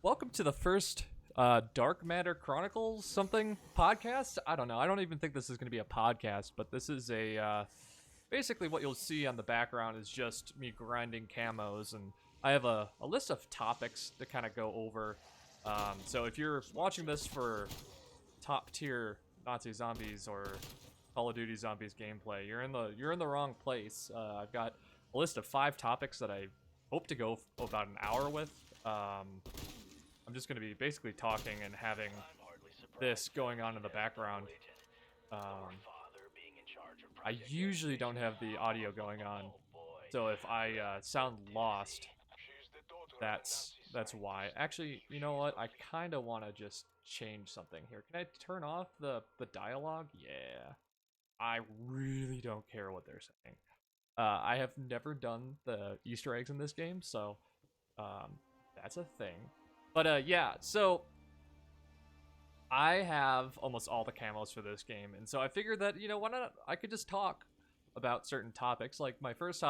Welcome to the first Dark Matter Chronicles something podcast. I don't know. I don't even think this is going to be a podcast, but this is a basically what you'll see on the background is just me grinding camos, and I have a list of topics to kind of go over. So if you're watching this for top tier Nazi zombies or Call of Duty zombies gameplay, you're in the wrong place. I've got a list of 5 topics that I hope to go about an hour with. I'm just going to be basically talking and having this going on in the background. I usually don't have the audio going on, so if I sound lost, that's why. Actually, you know what? I kind of want to just change something here. Can I turn off the dialogue? Yeah. I really don't care what they're saying. I have never done the Easter eggs in this game, so that's a thing. But yeah, so I have almost all the camos for this game, and so I figured that, you know, why not? I could just talk about certain topics. Like my first 2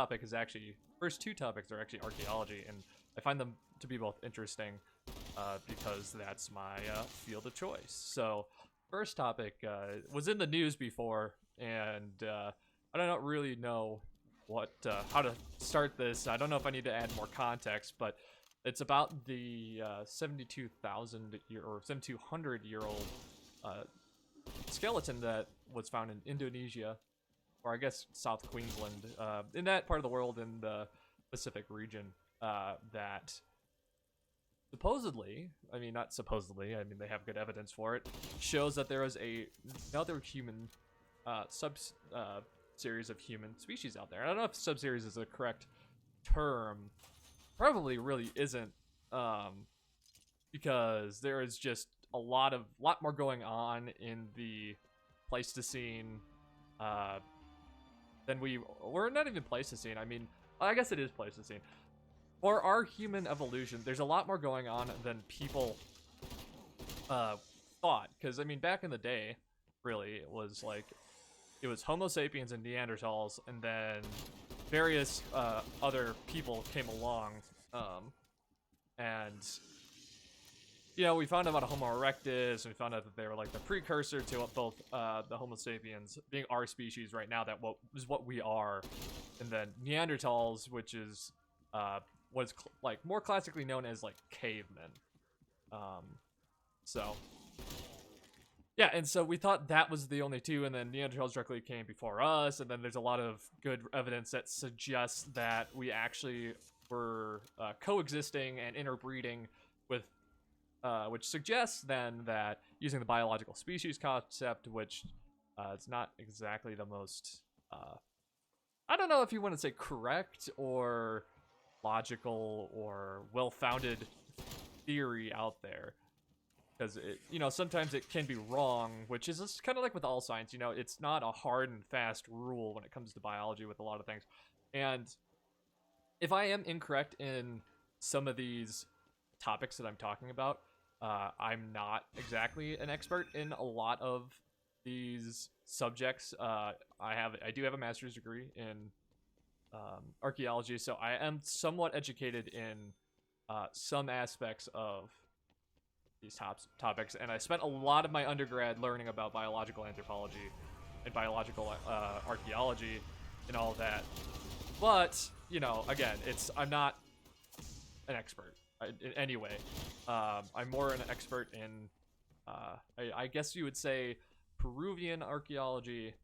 topics are actually archaeology, and I find them to be both interesting because that's my field of choice. So first topic was in the news before, and I don't really know how to start this. I don't know if I need to add more context, but it's about the 7,200-year-old skeleton that was found in Indonesia, or I guess South Queensland, in that part of the world in the Pacific region, that supposedly, I mean not supposedly, I mean they have good evidence for it, shows that there was another human series of human species out there. I don't know if subseries is the correct term. Probably really isn't, because there is just a lot more going on in the Pleistocene than we're not even Pleistocene. I mean, I guess it is Pleistocene. For our human evolution, there's a lot more going on than people thought. Because I mean, back in the day, really, it was Homo sapiens and Neanderthals, and then various other people came along, and you know, we found out about Homo erectus, and we found out that they were like the precursor to both the Homo sapiens being our species right now, that what we are, and then Neanderthals, which is like more classically known as like cavemen. So yeah, and so we thought that was the only 2, and then Neanderthals directly came before us, and then there's a lot of good evidence that suggests that we actually were coexisting and interbreeding with, which suggests then that using the biological species concept, which is not exactly the most, I don't know if you want to say correct or logical or well-founded theory out there. Because you know, sometimes it can be wrong, which is kind of like with all science. You know, it's not a hard and fast rule when it comes to biology with a lot of things. And if I am incorrect in some of these topics that I'm talking about, I'm not exactly an expert in a lot of these subjects. I do have a master's degree in archaeology, so I am somewhat educated in some aspects of these topics, and I spent a lot of my undergrad learning about biological anthropology and biological archaeology and all that. But you know, again, I'm not an expert in any way. I'm more an expert in I guess you would say Peruvian archaeology,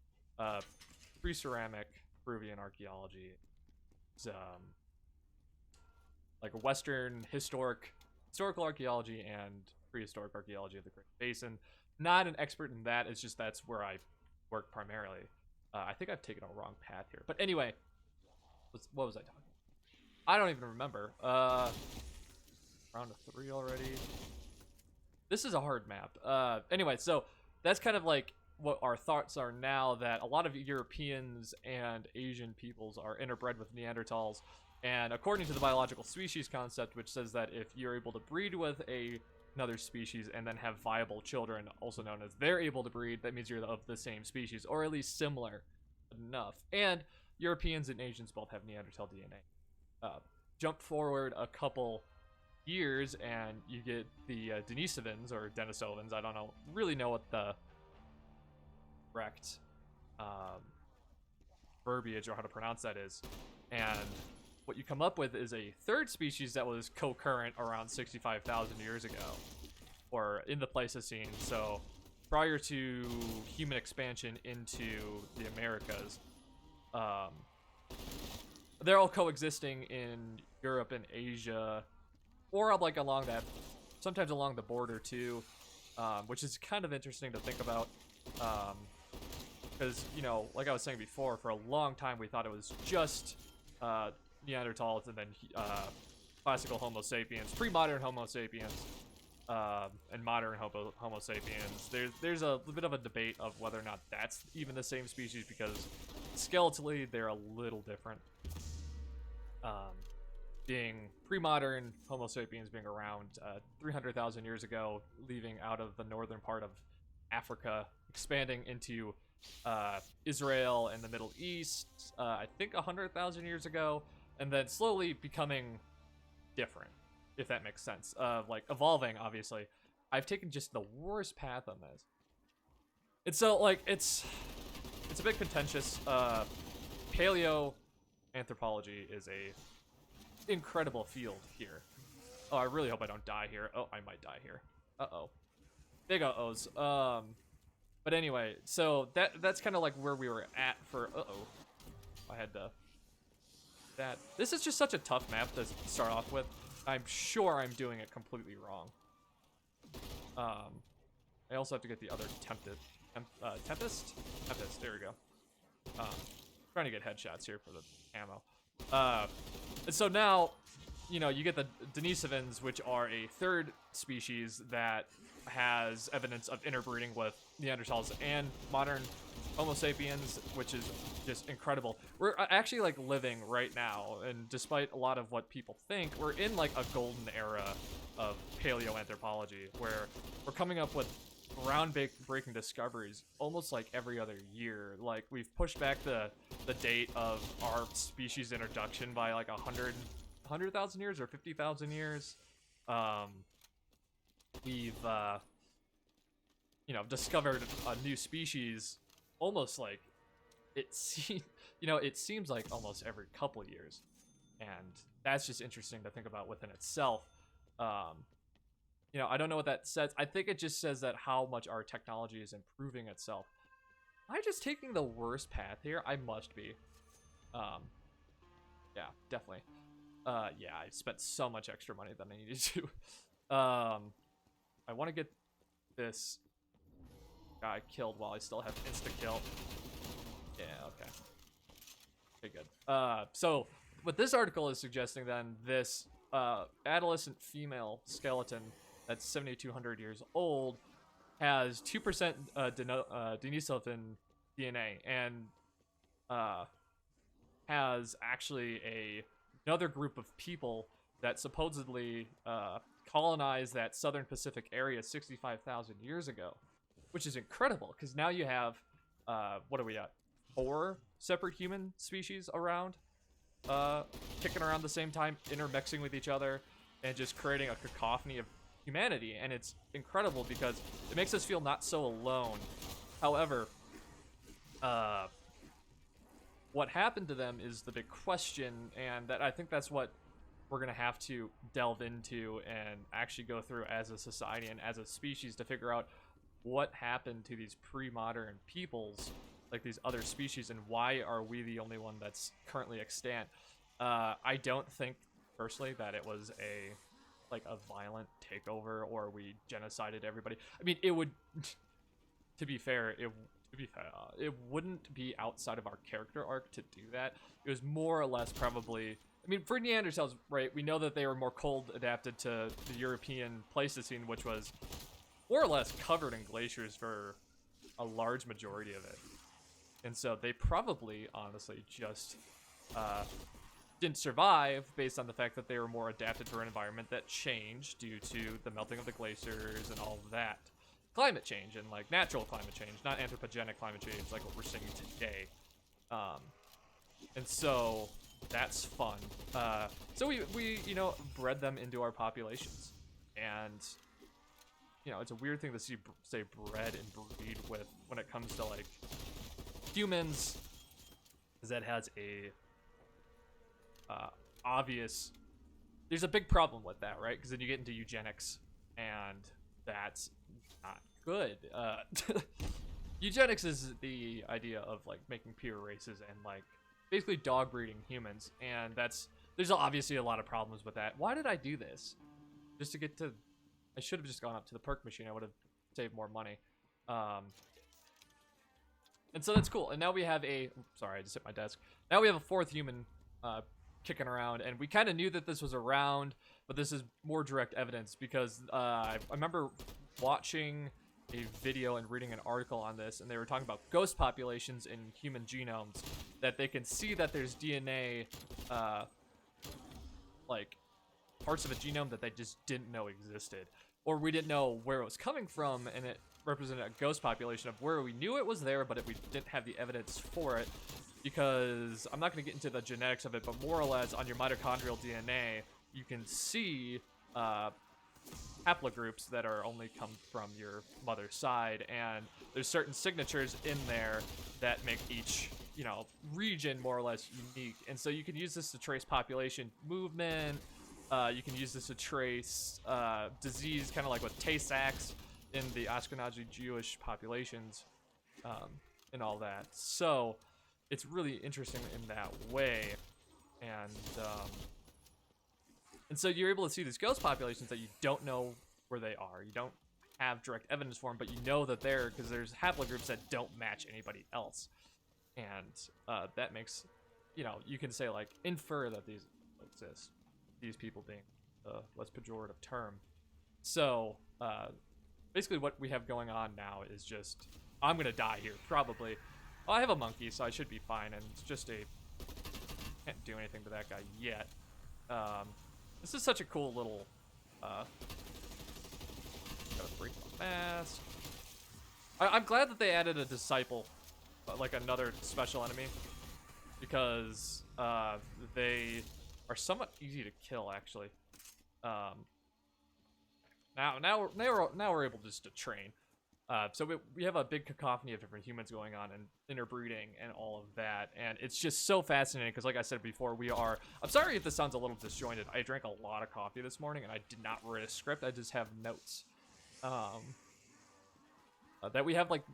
pre-ceramic Peruvian archaeology, like Western historical archaeology and prehistoric archaeology of the Great Basin. Not an expert in that. It's just that's where I work primarily. I think I've taken a wrong path here. But anyway, what was I talking about? I don't even remember. Round of 3 already. This is a hard map. Anyway, so that's kind of like what our thoughts are now, that a lot of Europeans and Asian peoples are interbred with Neanderthals. And according to the biological species concept, which says that if you're able to breed with another species and then have viable children, also known as they're able to breed, that means you're of the same species, or at least similar enough. And Europeans and Asians both have Neanderthal DNA. Jump forward a couple years, and you get the Denisovans or Denisovans. I don't really know what the correct verbiage or how to pronounce that is. And what you come up with is a third species that was co-current around 65,000 years ago, or in the Pleistocene, so prior to human expansion into the Americas. They're all coexisting in Europe and Asia, or like along that, sometimes along the border too, which is kind of interesting to think about. Because, you know, like I was saying before, for a long time we thought it was just Neanderthals and then classical Homo sapiens, pre-modern Homo sapiens, and modern Homo sapiens. There's a bit of a debate of whether or not that's even the same species, because skeletally they're a little different. Being pre-modern Homo sapiens being around 300,000 years ago, leaving out of the northern part of Africa, expanding into Israel and the Middle East, I think 100,000 years ago, and then slowly becoming different, if that makes sense. Like evolving, obviously. I've taken just the worst path on this. And so, like, it's a bit contentious. Paleoanthropology is a incredible field here. Oh, I really hope I don't die here. Oh, I might die here. Uh-oh. Big uh-ohs. But anyway, so that's kind of like where we were at for... Uh-oh. I had to... That. This is just such a tough map to start off with. I'm sure I'm doing it completely wrong. I also have to get the other Tempest? Tempest, there we go. Trying to get headshots here for the ammo. And so now, you know, you get the Denisovans, which are a third species that has evidence of interbreeding with Neanderthals and modern Homo sapiens, which is just incredible. We're actually like living right now, and despite a lot of what people think, we're in like a golden era of paleoanthropology, where we're coming up with groundbreaking discoveries almost like every other year. Like, we've pushed back the date of our species introduction by like 100,000 years or 50,000 years. We've you know, discovered a new species almost like it seems like almost every couple years, and that's just interesting to think about within itself. You know, I don't know what that says. I think it just says that how much our technology is improving itself. Am I just taking the worst path here? I must be. Yeah, definitely. Yeah, I spent so much extra money than I needed to. I want to get this guy killed while I still have insta-kill. Yeah, okay. Okay, good. So what this article is suggesting then, this adolescent female skeleton that's 7,200 years old has 2% Denisovan DNA, and has actually another group of people that supposedly colonized that southern Pacific area 65,000 years ago, which is incredible, because now you have, what are we at, 4 separate human species around, kicking around the same time, intermixing with each other, and just creating a cacophony of humanity. And it's incredible because it makes us feel not so alone. However, what happened to them is the big question, and that I think that's what we're going to have to delve into and actually go through as a society and as a species to figure out what happened to these pre-modern peoples, like these other species, and why are we the only one that's currently extant. I don't think personally that it was a violent takeover or we genocided everybody. I mean, it would to be fair, it wouldn't be outside of our character arc to do that. It was more or less probably, I mean, for Neanderthals, right, we know that they were more cold adapted to the European Pleistocene, which was more or less covered in glaciers for a large majority of it. And so they probably, honestly, just didn't survive based on the fact that they were more adapted to an environment that changed due to the melting of the glaciers and all of that. Climate change, and like natural climate change, not anthropogenic climate change like what we're seeing today. And so that's fun. So we bred them into our populations, and it's a weird thing to say bred and breed with when it comes to like humans, because that has a obvious. There's a big problem with that, right? Because then you get into eugenics, and that's not good. Eugenics is the idea of like making pure races and like basically dog breeding humans, and there's obviously a lot of problems with that. Why did I do this? Just to get to, I should have just gone up to the perk machine. I would have saved more money. And so that's cool. And now we have sorry, I just hit my desk. Now we have a fourth human kicking around, and we kind of knew that this was around, but this is more direct evidence because I remember watching a video and reading an article on this, and they were talking about ghost populations in human genomes, that they can see that there's DNA, like parts of a genome that they just didn't know existed, or we didn't know where it was coming from, and it represented a ghost population of where we knew it was there, but we didn't have the evidence for it, because I'm not going to get into the genetics of it, but more or less on your mitochondrial DNA, you can see haplogroups that are only come from your mother's side, and there's certain signatures in there that make each region more or less unique. And so you can use this to trace population movement. You can use this to trace disease, kind of like with Tay-Sachs in the Ashkenazi Jewish populations, and all that. So it's really interesting in that way, and so you're able to see these ghost populations that you don't know where they are. You don't have direct evidence for them, but you know that they're, because there's haplogroups that don't match anybody else. And that makes, you can say, like, infer that these exist. These people being a less pejorative term. So, basically what we have going on now is just, I'm going to die here, probably. Well, I have a monkey, so I should be fine, and it's just can't do anything to that guy yet. This is such a cool little, gotta break my mask. I'm glad that they added a disciple, like another special enemy, because they are somewhat easy to kill, actually. Now we're able just to train. So we have a big cacophony of different humans going on, and interbreeding and all of that, and it's just so fascinating because, like I said before, I'm sorry if this sounds a little disjointed. I drank a lot of coffee this morning, and I did not write a script. I just have notes. That we have like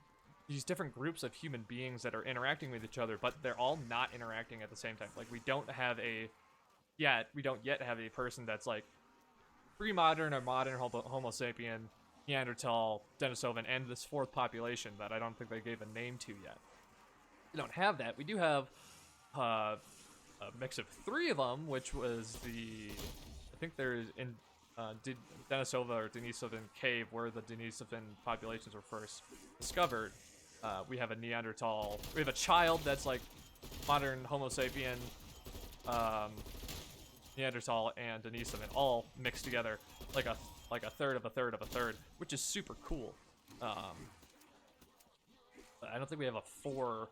these different groups of human beings that are interacting with each other, but they're all not interacting at the same time. Like we don't yet have a person that's like pre-modern or modern Homo sapien, Neanderthal, Denisovan, and this fourth population that I don't think they gave a name to yet. We don't have that. We do have a mix of three of them, which was I think there's in Denisova or Denisovan cave, where the Denisovan populations were first discovered. We have a Neanderthal. We have a child that's like modern Homo sapien, Neanderthal, and Denisovan all mixed together like a third of a third of a third, which is super cool. I don't think we have a four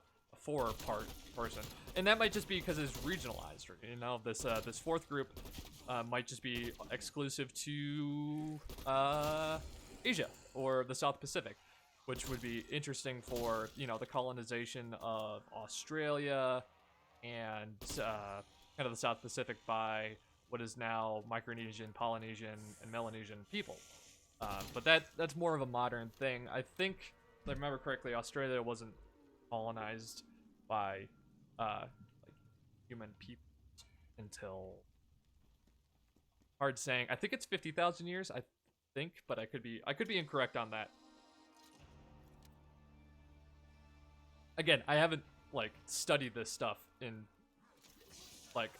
part person, and that might just be because it's regionalized. This fourth group might just be exclusive to Asia or the South Pacific, which would be interesting for the colonization of Australia and kind of the South Pacific by what is now Micronesian, Polynesian, and Melanesian people. But that's more of a modern thing. I think, if I remember correctly, Australia wasn't colonized by like human people until, hard saying, I think it's 50,000 years, I think, but I could be incorrect on that. Again, I haven't like studied this stuff in like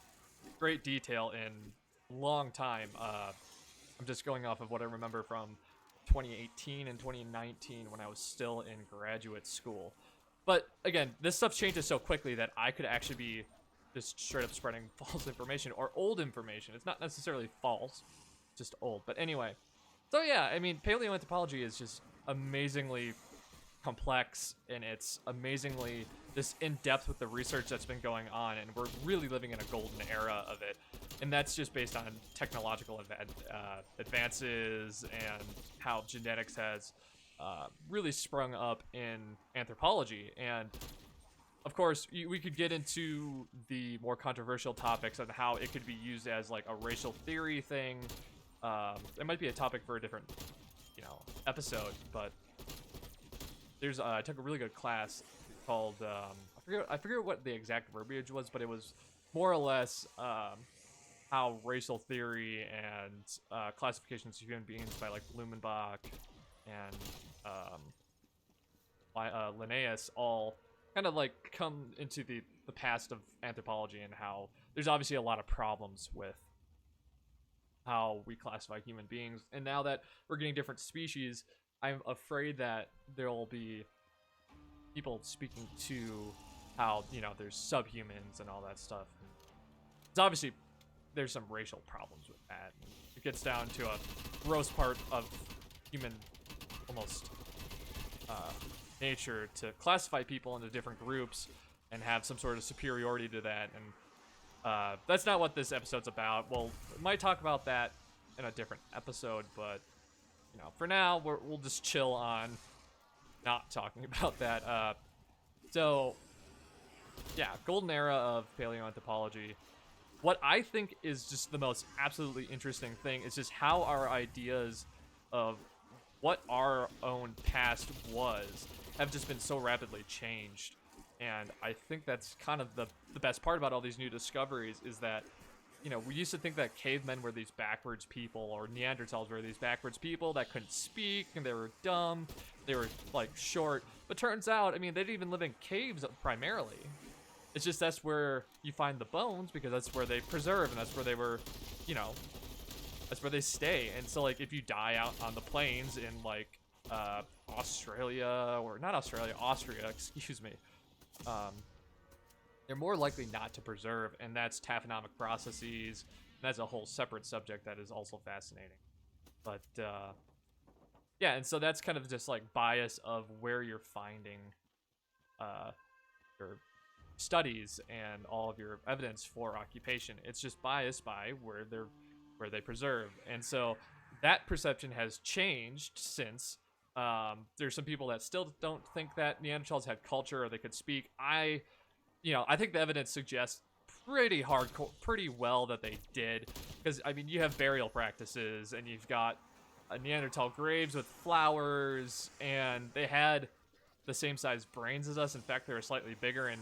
great detail in a long time. I'm just going off of what I remember from 2018 and 2019 when I was still in graduate school. But again, this stuff changes so quickly that I could actually be just straight up spreading false information or old information. It's not necessarily false, just old. But anyway, so yeah, I mean, paleoanthropology is just amazingly complex, and it's amazingly this in depth with the research that's been going on, and we're really living in a golden era of it. And that's just based on technological advances and how genetics has really sprung up in anthropology. And of course, we could get into the more controversial topics on how it could be used as like a racial theory thing. It might be a topic for a different, episode. But there's I took a really good class called I forget what the exact verbiage was, but it was more or less how racial theory and classifications of human beings by like Blumenbach and Linnaeus all kind of like come into the past of anthropology, and how there's obviously a lot of problems with how we classify human beings. And now that we're getting different species, I'm afraid that there will be people speaking to how, there's subhumans and all that stuff. It's obviously there's some racial problems with that. It gets down to a gross part of human almost nature to classify people into different groups and have some sort of superiority to that. And that's not what this episode's about. We might talk about that in a different episode, but for now we'll just chill on not talking about that. So yeah, golden era of paleoanthropology. What I think is just the most absolutely interesting thing is just how our ideas of what our own past was have just been so rapidly changed. And I think that's kind of the best part about all these new discoveries is that, we used to think that cavemen were these backwards people, or Neanderthals were these backwards people that couldn't speak, and they were dumb, they were, like, short. But turns out, they didn't even live in caves primarily. It's just that's where you find the bones, because that's where they preserve, and that's where they were, that's where they stay. And so, like, if you die out on the plains in, like, Australia, or not Australia, Austria, excuse me, they're more likely not to preserve, and that's taphonomic processes. That's a whole separate subject that is also fascinating. But yeah, and so that's kind of just like bias of where you're finding your studies and all of your evidence for occupation. It's just biased by where they preserve, and so that perception has changed since. There's some people that still don't think that Neanderthals had culture or they could speak. I think the evidence suggests pretty well that they did, because you have burial practices, and you've got Neanderthal graves with flowers, and they had the same size brains as us. In fact, they were slightly bigger, and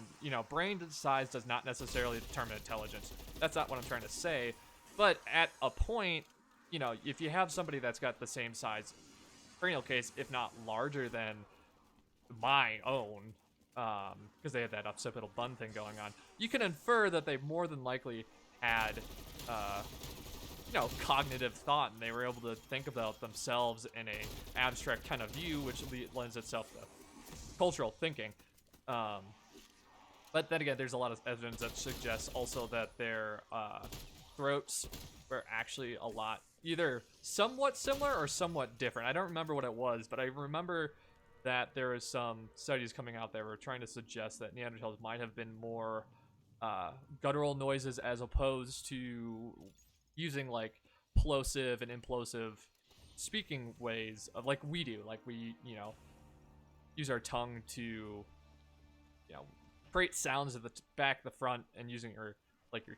brain size does not necessarily determine intelligence. That's not what I'm trying to say, but at a point, if you have somebody that's got the same size cranial case, if not larger than my own, because they had that occipital bun thing going on, you can infer that they more than likely had, cognitive thought, and they were able to think about themselves in a abstract kind of view, which lends itself to cultural thinking. But then again, there's a lot of evidence that suggests also that their throats were actually a lot either somewhat similar or somewhat different. I don't remember what it was, but I remember that there was some studies coming out that were trying to suggest that Neanderthals might have been more guttural noises as opposed to using like plosive and implosive speaking ways of like we do. Like we, use our tongue to, create sounds at the back, the front, and using your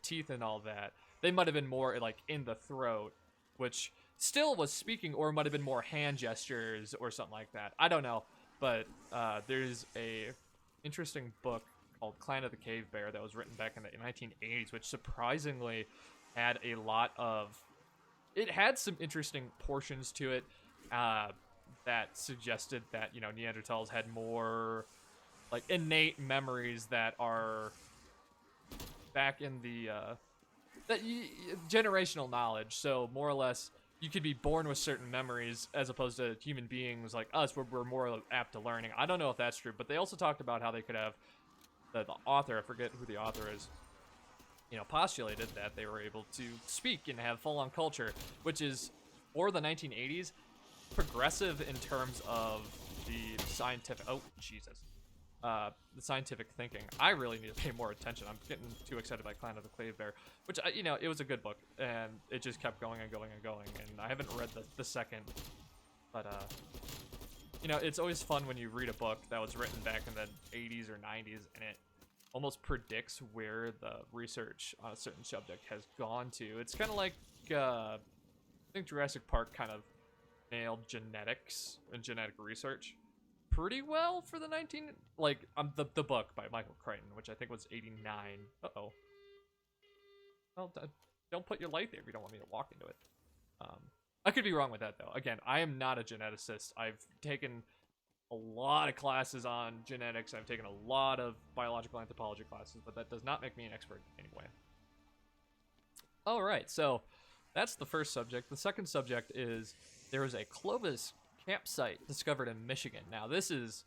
teeth and all that. They might have been more like in the throat, which still was speaking, or might have been more hand gestures or something like that. I don't know, but there's a interesting book called Clan of the Cave Bear that was written back in the 1980s, which surprisingly had a lot of... It had some interesting portions to it that suggested that, Neanderthals had more like innate memories that are back in the generational knowledge. So more or less, you could be born with certain memories as opposed to human beings like us, where we're more apt to learning. I don't know if that's true, but they also talked about how they could have the author, I forget who the author is, postulated that they were able to speak and have full-on culture, which is, for the 1980s, progressive in terms of the scientific... Oh, Jesus. the scientific thinking. I really need to pay more attention. I'm getting too excited by Clan of the Cave Bear, which, it was a good book, and it just kept going and going and going, and I haven't read the second, but, it's always fun when you read a book that was written back in the 80s or 90s, and it almost predicts where the research on a certain subject has gone to. It's kind of like, I think Jurassic Park kind of nailed genetics and genetic research pretty well for the the book by Michael Crichton, which I think was 89. Uh-oh. Well, don't put your light there if you don't want me to walk into it. I could be wrong with that, though. Again, I am not a geneticist. I've taken a lot of classes on genetics. I've taken a lot of biological anthropology classes, but that does not make me an expert anyway. All right, so that's the first subject. The second subject is there was a Clovis campsite discovered in Michigan. Now, this is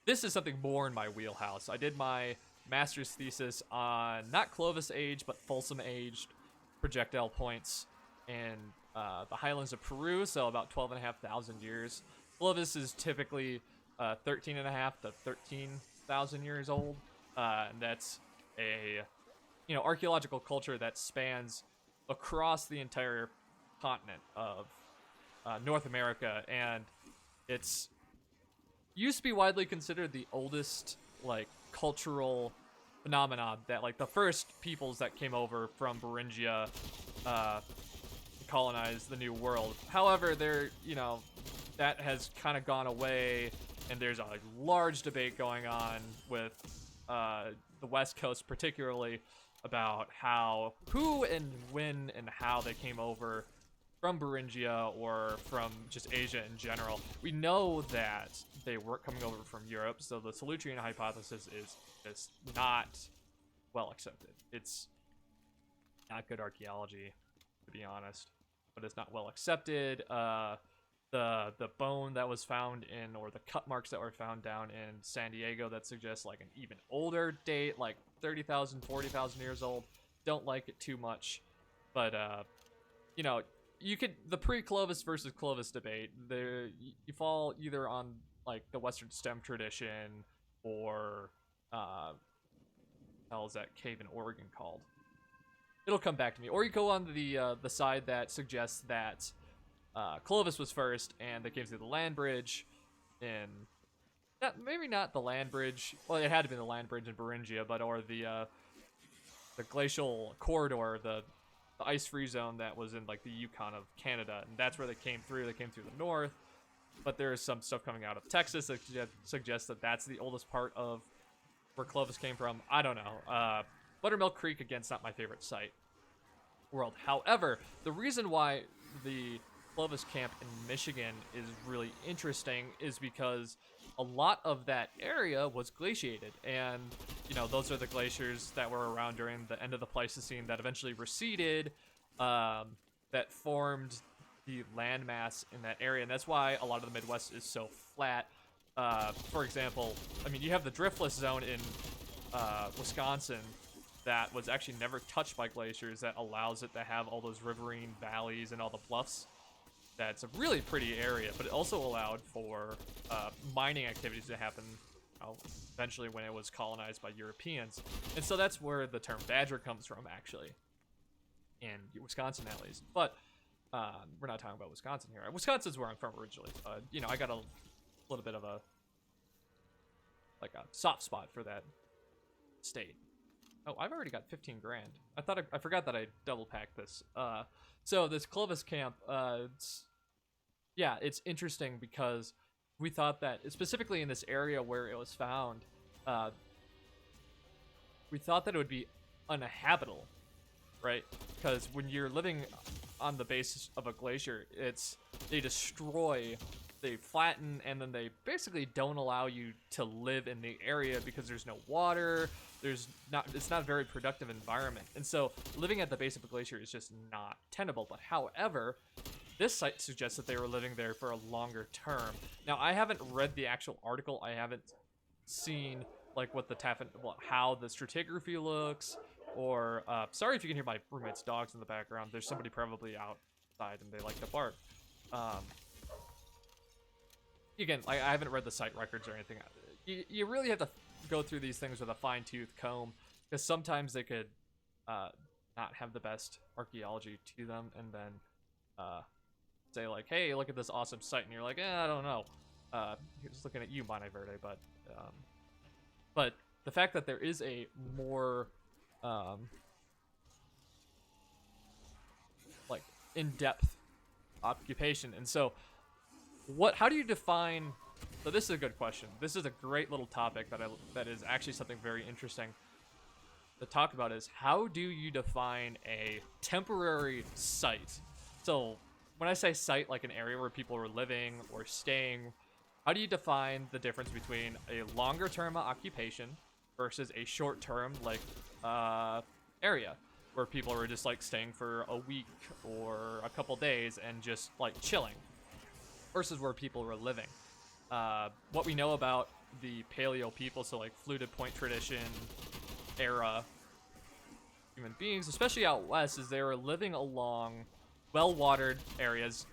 something more in my wheelhouse. I did my master's thesis on not Clovis age, but Folsom aged projectile points in the highlands of Peru, so about 12,500 years. Clovis is typically 13,500 to 13,000 years old. And that's a archaeological culture that spans across the entire continent of North America, and it's used to be widely considered the oldest cultural phenomenon that the first peoples that came over from Beringia colonized the New World. However, that has kind of gone away, and there's a large debate going on with the West Coast particularly about who and when and how they came over from Beringia or from just Asia in general. We know that they weren't coming over from Europe, so the Solutrean hypothesis is not well accepted. It's not good archaeology, to be honest, but it's not well accepted. The bone that was found or the cut marks that were found down in San Diego that suggests an even older date, 30,000, 40,000 years old. Don't like it too much, but you could the pre-Clovis versus Clovis debate. You fall either on the Western stem tradition or hell is that cave in Oregon called? It'll come back to me. Or you go on the side that suggests that Clovis was first and they came through the land bridge maybe not the land bridge. Well, it had to be the land bridge in Beringia, or the glacial corridor, the ice-free zone that was in the Yukon of Canada, and that's where they came through. They came through the north, but there is some stuff coming out of Texas that suggests that that's the oldest part of where Clovis came from. I don't know. Buttermilk Creek, again's not my favorite site world. However, the reason why the Clovis camp in Michigan is really interesting is because a lot of that area was glaciated, and those are the glaciers that were around during the end of the Pleistocene that eventually receded, that formed the landmass in that area, and that's why a lot of the Midwest is so flat. For example, you have the driftless zone in Wisconsin that was actually never touched by glaciers, that allows it to have all those riverine valleys and all the bluffs. That's a really pretty area, but it also allowed for mining activities to happen eventually when it was colonized by Europeans. And so that's where the term badger comes from, actually, in Wisconsin at least. But we're not talking about Wisconsin here. Wisconsin's where I'm from originally. I got a little bit of a soft spot for that state. Oh, I've already got 15 grand. I forgot that I double packed this. So this Clovis camp, it's interesting because we thought that, specifically in this area where it was found, we thought that it would be uninhabitable, right? Because when you're living on the base of a glacier, they destroy, they flatten, and then they basically don't allow you to live in the area because there's no water. It's not a very productive environment. And so living at the base of a glacier is just not tenable. But however, this site suggests that they were living there for a longer term. Now, I haven't read the actual article. I haven't seen how the stratigraphy looks, or sorry if you can hear my roommate's dogs in the background. There's somebody probably outside and they like to bark. Again, I haven't read the site records or anything. You really have to go through these things with a fine-tooth comb, because sometimes they could not have the best archaeology to them, and then say like, hey, look at this awesome site, and you're like, I don't know. He's looking at you, Monte Verde, but the fact that there is a more like in-depth occupation, and so how do you define? So this is a good question. This is a great little topic that is actually something very interesting to talk about. Is how do you define a temporary site? So when I say site, like an area where people were living or staying, how do you define the difference between a longer term occupation versus a short term like area where people were just like staying for a week or a couple days and just like chilling, versus where people were living? What we know about the Paleo people, so like fluted point tradition era human beings, especially out west, is they were living along well-watered areas.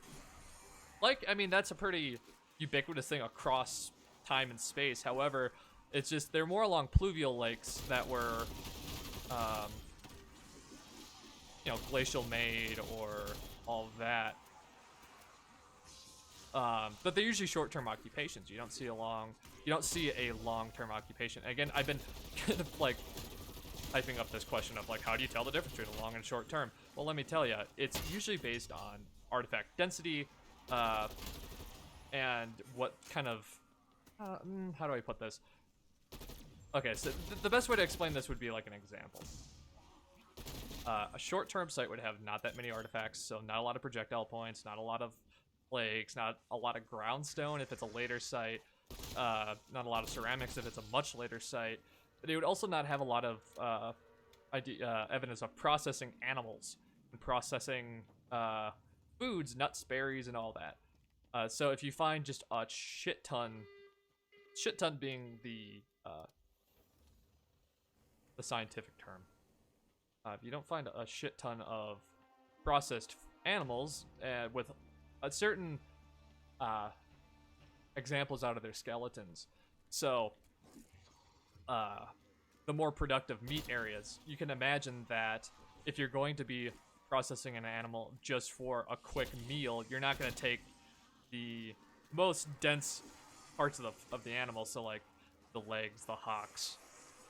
Like, I mean, that's a pretty ubiquitous thing across time and space. However, it's just they're more along pluvial lakes that were glacial made or all of that. But they're usually short-term occupations. You don't see a long-term occupation. Again, I've been kind of like hyping up this question of like, how do you tell the difference between a long and short term? Well, let me tell you, it's usually based on artifact density, and what kind of, how do I put this? Okay, so the best way to explain this would be like an example. A short-term site would have not that many artifacts, so not a lot of projectile points, not a lot of plagues, not a lot of groundstone if it's a later site, not a lot of ceramics if it's a much later site. But it would also not have a lot of evidence of processing animals and processing foods, nuts, berries, and all that. So if you find just a shit ton being the scientific term, if you don't find a shit ton of processed animals with a certain examples out of their skeletons, so the more productive meat areas, you can imagine that if you're going to be processing an animal just for a quick meal, you're not going to take the most dense parts of the animal, so like the legs, the hocks,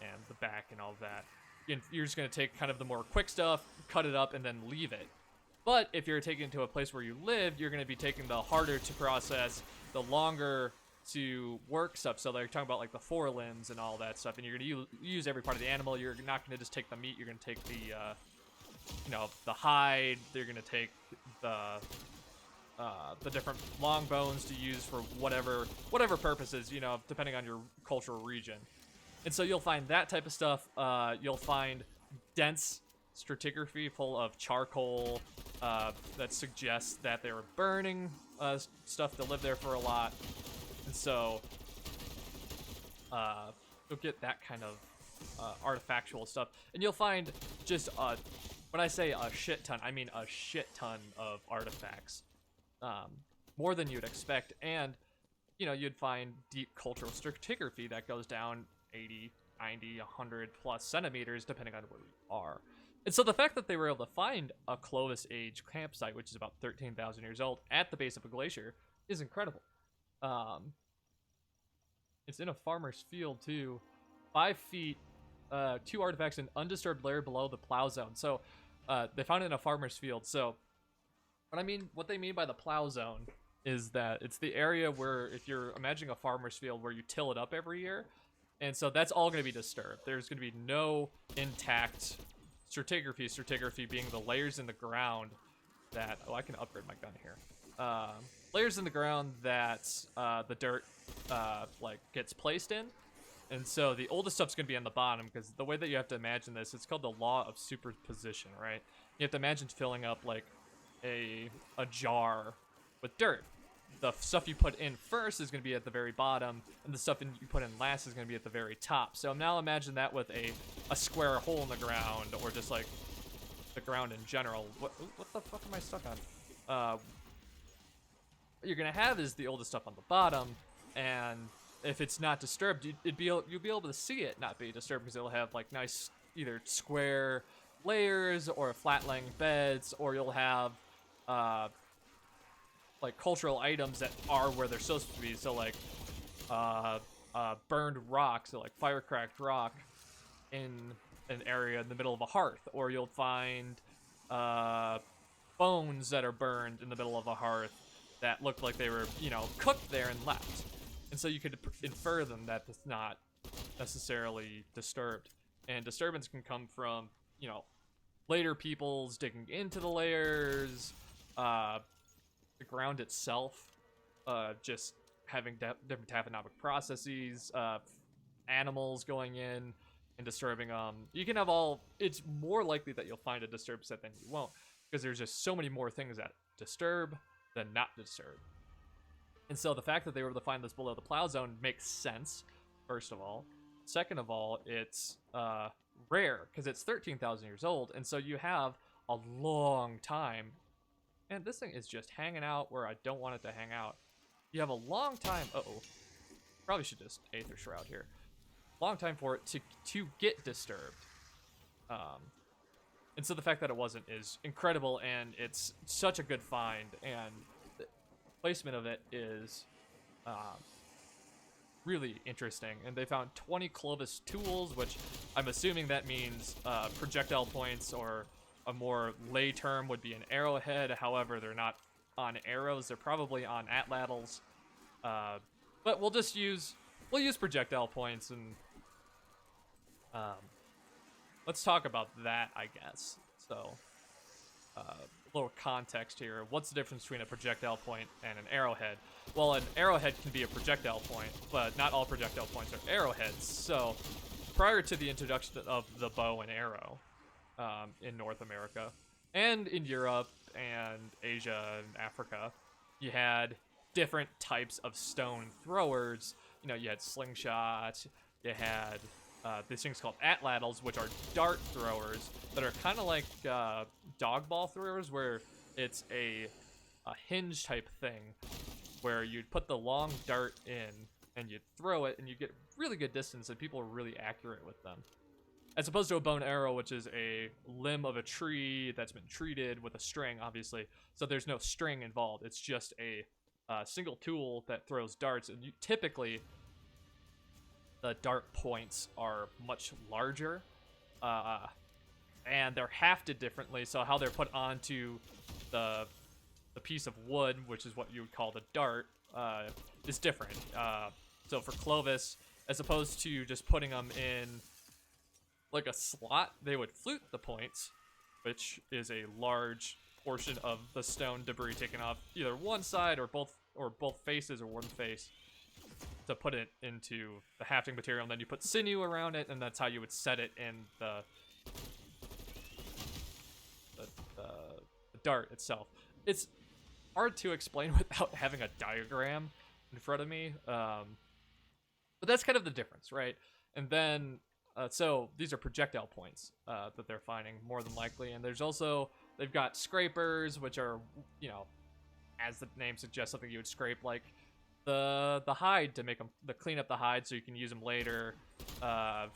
and the back and all of that. You're just going to take kind of the more quick stuff, cut it up, and then leave it. But if you're taking it to a place where you live, you're going to be taking the harder to process, the longer to work stuff. So they're talking about like the forelimbs and all that stuff, and you're going to use every part of the animal. You're not going to just take the meat. You're going to take the hide. You're going to take the different long bones to use for whatever purposes, depending on your cultural region. And so you'll find that type of stuff. You'll find dense stratigraphy full of charcoal that suggests that they were burning stuff to live there for a lot. And so you'll get that kind of artifactual stuff. And you'll find just, when I say a shit ton, I mean a shit ton of artifacts. More than you'd expect. And, you'd find deep cultural stratigraphy that goes down 80, 90, 100 plus centimeters, depending on where you are. And so the fact that they were able to find a Clovis age campsite, which is about 13,000 years old, at the base of a glacier, is incredible. It's in a farmer's field too, 5 feet, 2 artifacts in undisturbed layer below the plow zone. So they found it in a farmer's field. So what they mean by the plow zone is that it's the area where, if you're imagining a farmer's field where you till it up every year, and so that's all going to be disturbed. There's going to be no intact stratigraphy being the layers in the ground that, I can upgrade my gun here. Layers in the ground that the dirt gets placed in. And so the oldest stuff's going to be on the bottom, because the way that you have to imagine this, it's called the law of superposition, right? You have to imagine filling up like a jar with dirt. The stuff you put in first is going to be at the very bottom, and the stuff you put in last is going to be at the very top. So now imagine that with a square hole in the ground, or just like the ground in general. What the fuck am I stuck on? What you're going to have is the oldest stuff on the bottom, and if it's not disturbed, you'll be able to see it not be disturbed because it'll have like nice either square layers or flat-lying beds, or you'll have like cultural items that are where they're supposed to be. So like burned rock, so like fire-cracked rock in an area in the middle of a hearth, or you'll find bones that are burned in the middle of a hearth that look like they were, cooked there and left. And so you could infer them that it's not necessarily disturbed. And disturbance can come from, later peoples digging into the layers, the ground itself, just having different taphonomic processes, animals going in and disturbing them. You can have it's more likely that you'll find a disturbed set than you won't, because there's just so many more things that disturb than not disturb. And so the fact that they were able to find this below the plow zone makes sense, first of all. Second of all, it's rare, because it's 13,000 years old, and so you have a long time. And this thing is just hanging out where I don't want it to hang out. You have a long time. Probably should just Aether Shroud here. Long time for it to get disturbed. And so the fact that it wasn't is incredible, and it's such a good find, and the placement of it is really interesting. And they found 20 Clovis tools, which I'm assuming that means projectile points, or a more lay term would be an arrowhead. However, they're not on arrows, they're probably on atlatls. But we'll use projectile points, and let's talk about that, I guess. So, a little context here. What's the difference between a projectile point and an arrowhead? Well, an arrowhead can be a projectile point, but not all projectile points are arrowheads. So, prior to the introduction of the bow and arrow in North America, and in Europe and Asia and Africa, you had different types of stone throwers. You had slingshots, you had these things called atlatls, which are dart throwers that are kind of like dog ball throwers, where it's a hinge type thing where you'd put the long dart in and you'd throw it and you get really good distance, and people are really accurate with them. As opposed to a bow and arrow, which is a limb of a tree that's been treated with a string, obviously. So there's no string involved. It's just a single tool that throws darts, and typically the dart points are much larger, and they're hafted differently. So how they're put onto the piece of wood, which is what you would call the dart, is different. So for Clovis, as opposed to just putting them in like a slot, they would flute the points, which is a large portion of the stone debris taken off either one side or both faces, or one face, to put it into the hafting material. And then you put sinew around it, and that's how you would set it in the dart itself. It's hard to explain without having a diagram in front of me, but that's kind of the difference, right? And then so these are projectile points that they're finding, more than likely. And there's also, they've got scrapers, which are, as the name suggests, something you would scrape like the hide to make them, clean up the hide so you can use them later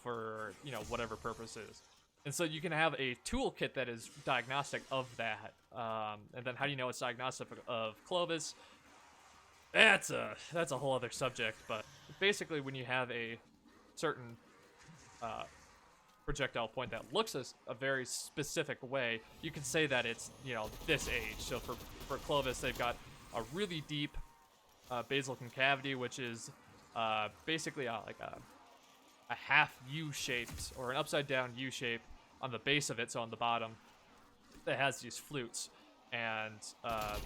for whatever purposes. And so you can have a toolkit that is diagnostic of that. And then how do you know it's diagnostic of Clovis? That's a whole other subject. But basically, when you have a certain projectile point that looks a very specific way, you can say that it's this age. So for Clovis, they've got a really deep basal concavity, which is basically like a half U-shaped, or an upside down U shape on the base of it, so on the bottom, that has these flutes. And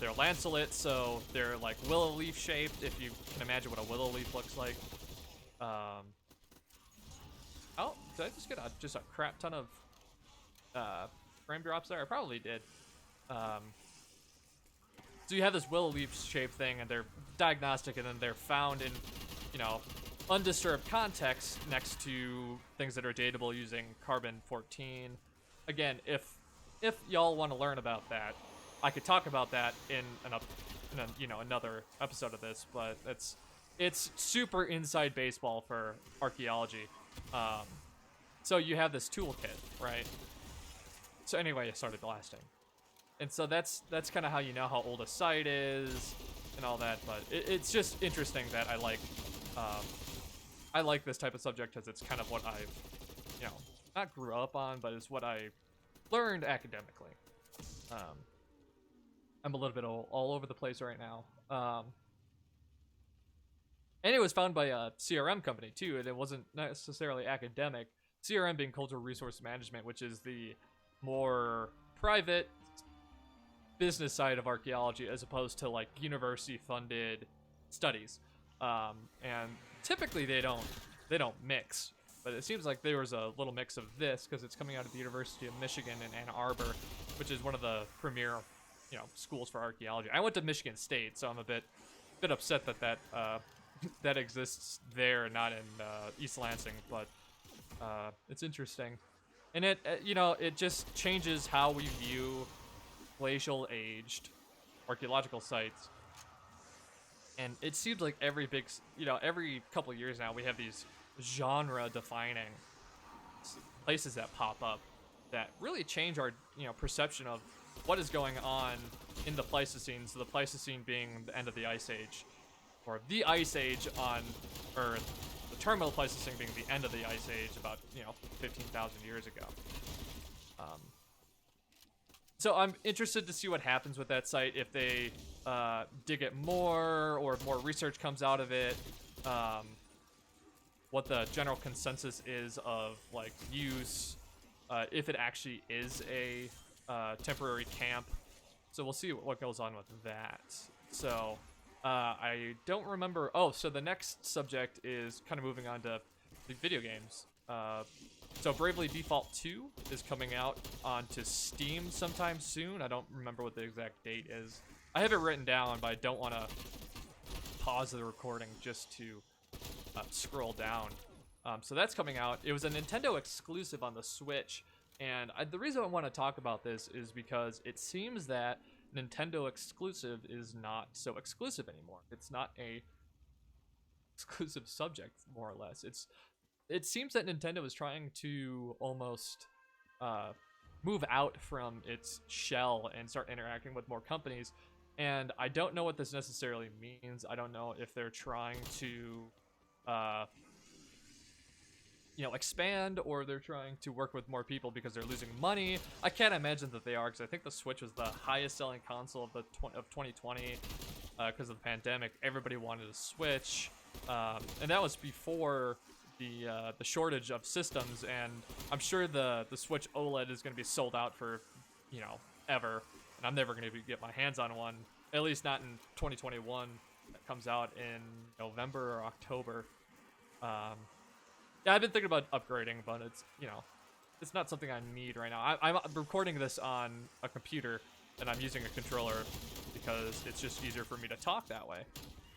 they're lanceolate, so they're like willow leaf shaped, if you can imagine what a willow leaf looks like. Oh, did I just get a crap ton of frame drops there? I probably did. So you have this willow leaf shaped thing, and they're diagnostic, and then they're found in, undisturbed context next to things that are datable using carbon-14. Again, if y'all want to learn about that, I could talk about that in another episode of this, but it's it's super inside baseball for archaeology. Um, so you have this toolkit, right? So anyway, it started blasting. And so that's kind of how you know how old a site is and all that. But it's just interesting that I like this type of subject because it's kind of what I've, you know, not grew up on, but it's what I learned academically. I'm a little bit all over the place right now. And it was found by a CRM company too, and it wasn't necessarily academic. CRM being cultural resource management, which is the more private business side of archaeology as opposed to like university funded studies. And typically they don't mix, but it seems like there was a little mix of this because it's coming out of the University of Michigan in Ann Arbor, which is one of the premier, schools for archaeology. I went to Michigan State, so I'm a bit upset that that exists there, not in East Lansing, but it's interesting. And it just changes how we view glacial aged archaeological sites. And it seems like every couple of years now we have these genre defining places that pop up that really change our perception of what is going on in the Pleistocene. So the Pleistocene being the end of the Ice Age, or the Ice Age on Earth, the terminal Pleistocene being the end of the Ice Age about 15,000 years ago. So I'm interested to see what happens with that site, if they dig it more or if more research comes out of it. What the general consensus is of like use, if it actually is a temporary camp. So we'll see what goes on with that. So I don't remember. Oh, so the next subject is kind of moving on to the video games. So Bravely Default 2 is coming out onto Steam sometime soon. I don't remember what the exact date is. I have it written down, but I don't want to pause the recording just to scroll down. So that's coming out. It was a Nintendo exclusive on the Switch, and the reason I want to talk about this is because it seems that Nintendo exclusive is not so exclusive anymore. It's not a exclusive subject, more or less. It seems that Nintendo is trying to almost move out from its shell and start interacting with more companies. And I don't know what this necessarily means. I don't know if they're trying to, expand, or they're trying to work with more people because they're losing money. I can't imagine that they are, because I think the Switch was the highest selling console of 2020 because of the pandemic. Everybody wanted a Switch, and that was before the shortage of systems, and I'm sure the Switch OLED is going to be sold out for ever, and I'm never going to get my hands on one, at least not in 2021. That comes out in November or October. Yeah, I've been thinking about upgrading, but it's not something I need right now. I'm recording this on a computer, and I'm using a controller because it's just easier for me to talk that way,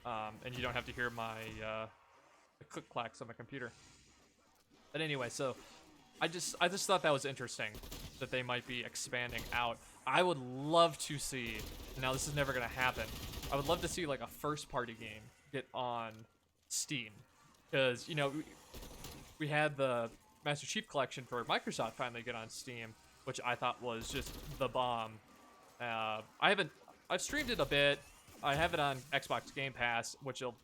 and you don't have to hear my the click clacks on my computer. But anyway, so I just thought that was interesting that they might be expanding out. I would love to see, now this is never gonna happen, I would love to see like a first party game get on Steam, because we had the Master Chief Collection for Microsoft finally get on Steam, which I thought was just the bomb. I've streamed it a bit. I have it on Xbox Game Pass, which will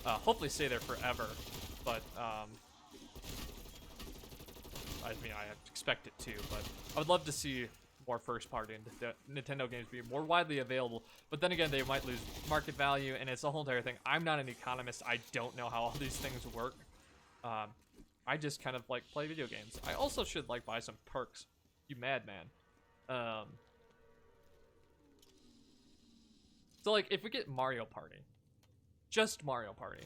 hopefully stay there forever, but I expect it to, but I would love to see more first-party Nintendo games be more widely available, but then again, they might lose market value, and it's a whole entire thing. I'm not an economist. I don't know how all these things work. I just kind of play video games. I also should buy some perks, you madman. So if we get Mario Party, just Mario Party.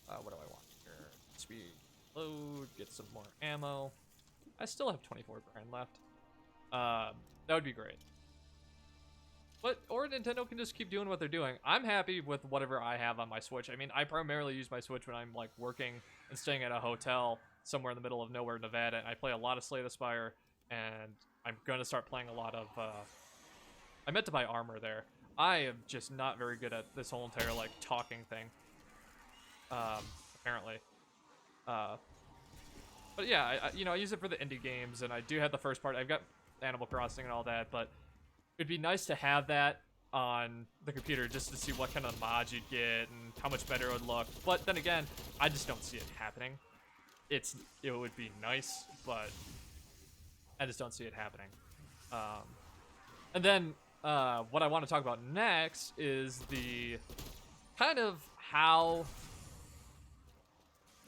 What do I want here? Speed, load, get some more ammo. I still have 24 grand left. That would be great. Or Nintendo can just keep doing what they're doing. I'm happy with whatever I have on my Switch. I mean, I primarily use my Switch when I'm working and staying at a hotel somewhere in the middle of nowhere, Nevada. And I play a lot of Slay the Spire, and I'm gonna start playing a lot of. I meant to buy armor there. I am just not very good at this whole entire talking thing. apparently. But yeah, I use it for the indie games, and I do have the first part. I've got Animal Crossing and all that, but it'd be nice to have that on the computer just to see what kind of mods you'd get and how much better it would look. But then again, I just don't see it happening. It would be nice, but I just don't see it happening. And then what I want to talk about next is the kind of how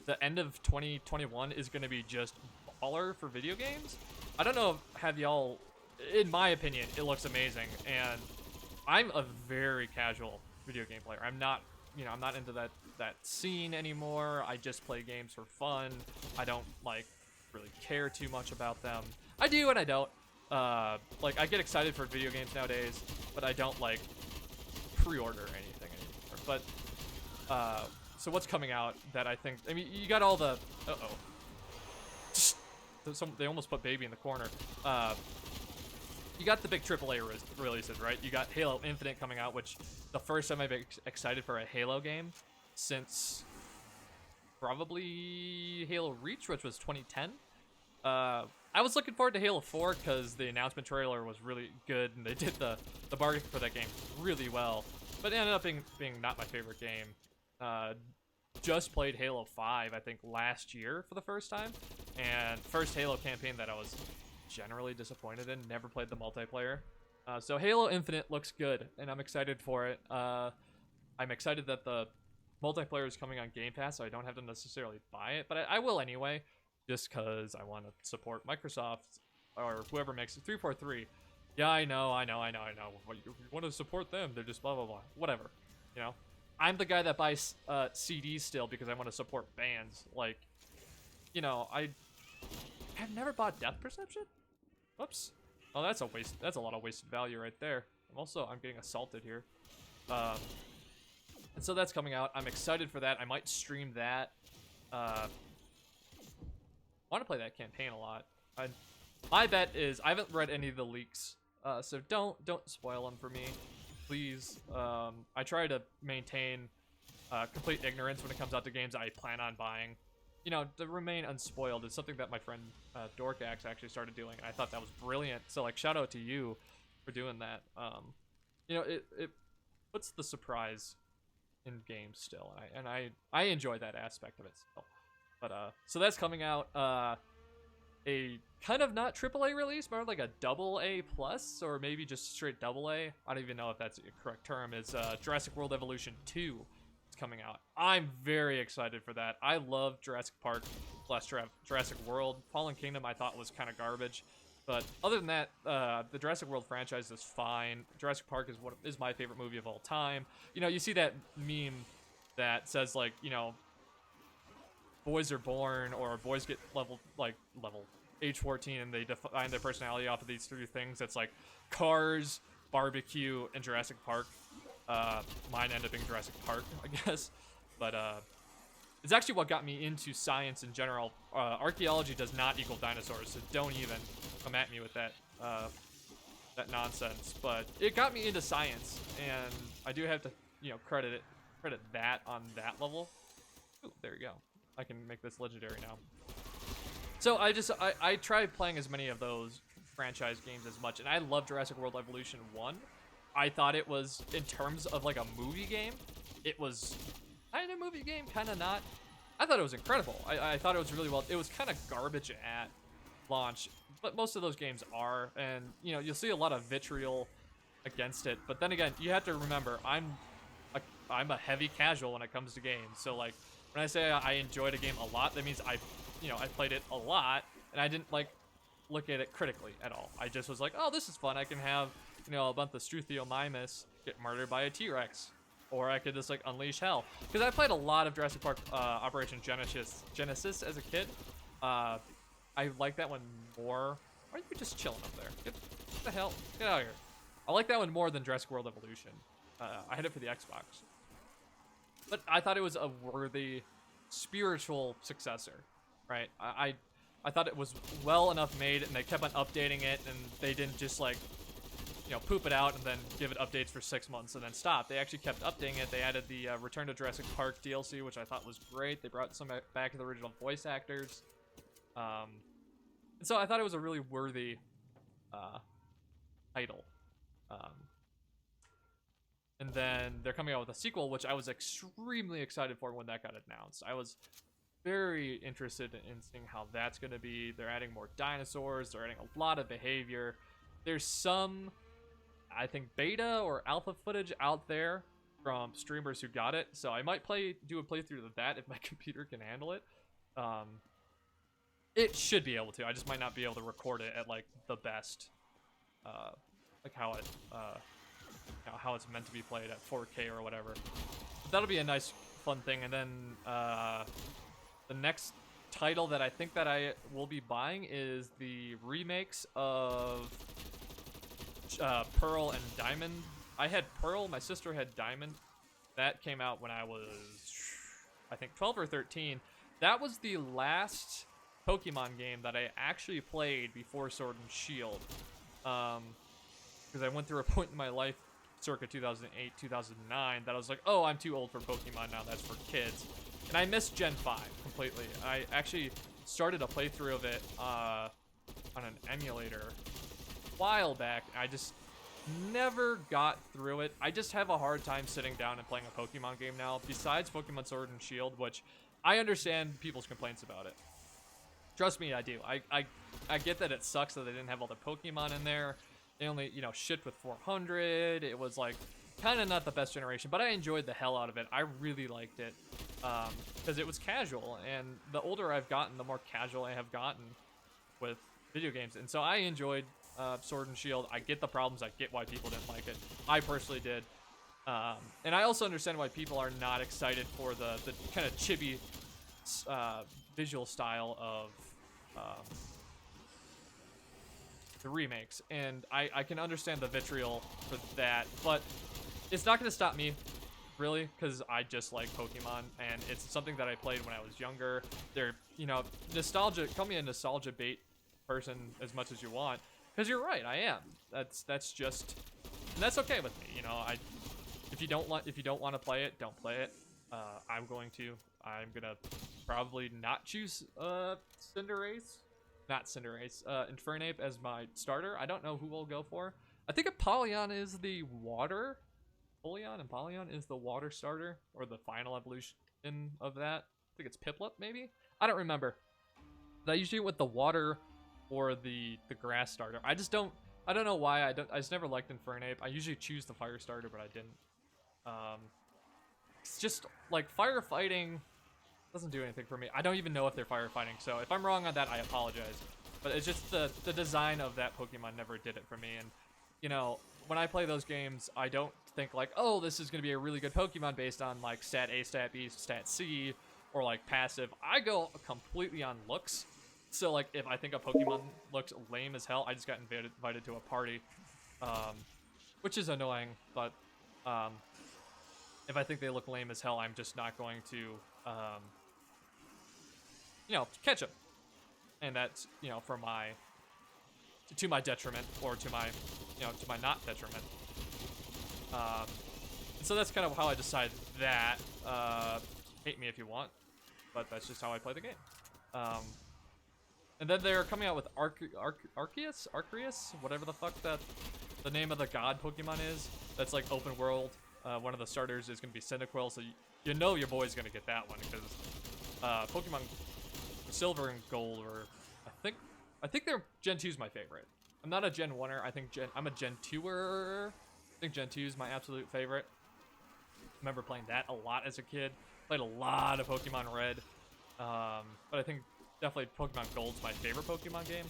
the end of 2021 is going to be just baller for video games. I don't know, have y'all, in my opinion, it looks amazing, and I'm a very casual video game player. I'm not into that scene anymore. I just play games for fun. I don't like really care too much about them. I do and I don't. Like, I get excited for video games nowadays, but I don't like pre-order anything anymore. But so what's coming out that I mean, you got all the they almost put baby in the corner. You got the big AAA releases, right? You got Halo Infinite coming out, which the first time I've been excited for a Halo game since probably Halo Reach, which was 2010. I was looking forward to Halo 4 because the announcement trailer was really good, and they did the marketing for that game really well. But it ended up being not my favorite game. Just played Halo 5, I think, last year for the first time, and first Halo campaign that I was generally disappointed in. Never played the multiplayer. So Halo Infinite looks good, and I'm excited for it. I'm excited that the multiplayer is coming on Game Pass, so I don't have to necessarily buy it, but I will anyway, just because I want to support Microsoft or whoever makes it. 343. Yeah, I know. Well, you want to support them? They're just blah blah blah. Whatever. You know, I'm the guy that buys CDs still because I want to support bands. Like, you know, I've never bought Death Perception. Whoops. Oh, that's a waste. That's a lot of wasted value right there. I'm getting assaulted here. And so that's coming out. I'm excited for that. I might stream that. I want to play that campaign a lot. My bet is I haven't read any of the leaks, so don't spoil them for me, please. I try to maintain complete ignorance when it comes out to games I plan on buying. You know, to remain unspoiled is something that my friend Dorkax actually started doing, and I thought that was brilliant. So, like, shout out to you for doing that. You know, it puts the surprise in games still, and I enjoy that aspect of it still. But so that's coming out. A kind of not AAA release, more like a AA plus, or maybe just straight AA. I don't even know if that's a correct term. Is Jurassic World Evolution 2. Coming out. I'm very excited for that. I love Jurassic Park / Jurassic World. Fallen Kingdom I thought was kind of garbage, but other than that, the Jurassic World franchise is fine. Jurassic Park is my favorite movie of all time. You know, you see that meme that says, like, you know, boys are born, or boys get level age 14, and they define their personality off of these three things. It's like Cars, barbecue, and Jurassic Park. Mine ended up being Jurassic Park, I guess, but it's actually what got me into science in general. Archaeology does not equal dinosaurs, so don't even come at me with that nonsense. But it got me into science, and I do have to, you know, credit that on that level. Ooh, there you go. I can make this legendary now. So I tried playing as many of those franchise games as much, and I love Jurassic World Evolution 1. I thought it was, in terms of like a movie game, it was kind of a movie game, kind of not. I thought it was incredible. I thought it was really well. It was kind of garbage at launch, but most of those games are, and you know, you'll see a lot of vitriol against it. But then again, you have to remember, I'm a heavy casual when it comes to games. So like, when I say I enjoyed a game a lot, that means I played it a lot, and I didn't like look at it critically at all. I just was like, oh, this is fun. I can have, you know, a bunch of Struthiomimus get murdered by a T-Rex, or I could just like unleash hell. Because I played a lot of Jurassic Park Operation Genesis as a kid. I like that one more. Why are you just chilling up there? Get the hell, get out of here. I like that one more than Jurassic World Evolution. I had it for the Xbox, but I thought it was a worthy spiritual successor, right? I thought it was well enough made, and they kept on updating it, and they didn't just like poop it out and then give it updates for 6 months and then stop. They actually kept updating it. They added the Return to Jurassic Park DLC, which I thought was great. They brought some back to the original voice actors. And so I thought it was a really worthy title. And then they're coming out with a sequel, which I was extremely excited for when that got announced. I was very interested in seeing how that's going to be. They're adding more dinosaurs. They're adding a lot of behavior. There's some, I think, beta or alpha footage out there from streamers who got it. So I might do a playthrough of that if my computer can handle it. It should be able to. I just might not be able to record it at like the best, like how it's meant to be played at 4K or whatever. But that'll be a nice, fun thing. And then the next title that I think that I will be buying is the remakes of Pearl and Diamond. I had Pearl, my sister had Diamond. That came out when I was, I think, 12 or 13. That was the last Pokemon game that I actually played before Sword and Shield. Because I went through a point in my life, circa 2008, 2009, that I was like, oh, I'm too old for Pokemon now, that's for kids. And I missed Gen 5 completely. I actually started a playthrough of it on an emulator a while back. I just never got through it. I just have a hard time sitting down and playing a Pokemon game now, besides Pokemon Sword and Shield, which I understand people's complaints about it. Trust me, I do. I get that it sucks that they didn't have all the Pokemon in there. They only, shipped with 400. It was like kind of not the best generation, but I enjoyed the hell out of it. I really liked it because it was casual, and the older I've gotten, the more casual I have gotten with video games. And so I enjoyed Sword and Shield. I get the problems. I get why people didn't like it. I personally did. And I also understand why people are not excited for the kind of chibi visual style of the remakes, and I can understand the vitriol for that, but it's not going to stop me, really, because I just like Pokemon, and it's something that I played when I was younger. They're, nostalgia, call me a nostalgia bait person as much as you want, because you're right, I am. That's just, and that's okay with me, if you don't want to play it, don't play it. I'm gonna probably not choose Infernape as my starter. I don't know who we'll go for. I think Apollyon is the water. Apollyon is the water starter, or the final evolution of that. I think it's Piplup, maybe? I don't remember. But I usually went with the water or the grass starter. I don't know why. I just never liked Infernape. I usually choose the fire starter, but I didn't. It's just like firefighting doesn't do anything for me. I don't even know if they're firefighting, so if I'm wrong on that, I apologize. But it's just the design of that Pokemon never did it for me. And when I play those games, I don't think like, oh, this is gonna be a really good Pokemon based on like stat A, stat B, stat C, or like passive. I go completely on looks. So like if I think a Pokemon looks lame as hell, I just got invited to a party, which is annoying, but if I think they look lame as hell, I'm just not going to, catch them. And that's, to my detriment, or to my not detriment. And so that's kind of how I decided that. Hate me if you want, but that's just how I play the game. And then they're coming out with Arceus, whatever the fuck the name of the god Pokemon is. That's like open world. One of the starters is going to be Cyndaquil, so your boy's going to get that one, because Pokemon Silver and Gold are, I think their Gen 2 is my favorite. I'm not a Gen 1er. I'm a Gen 2er. I think Gen 2 is my absolute favorite. Remember playing that a lot as a kid. Played a lot of Pokemon Red. But I think definitely Pokemon Gold's my favorite Pokemon game.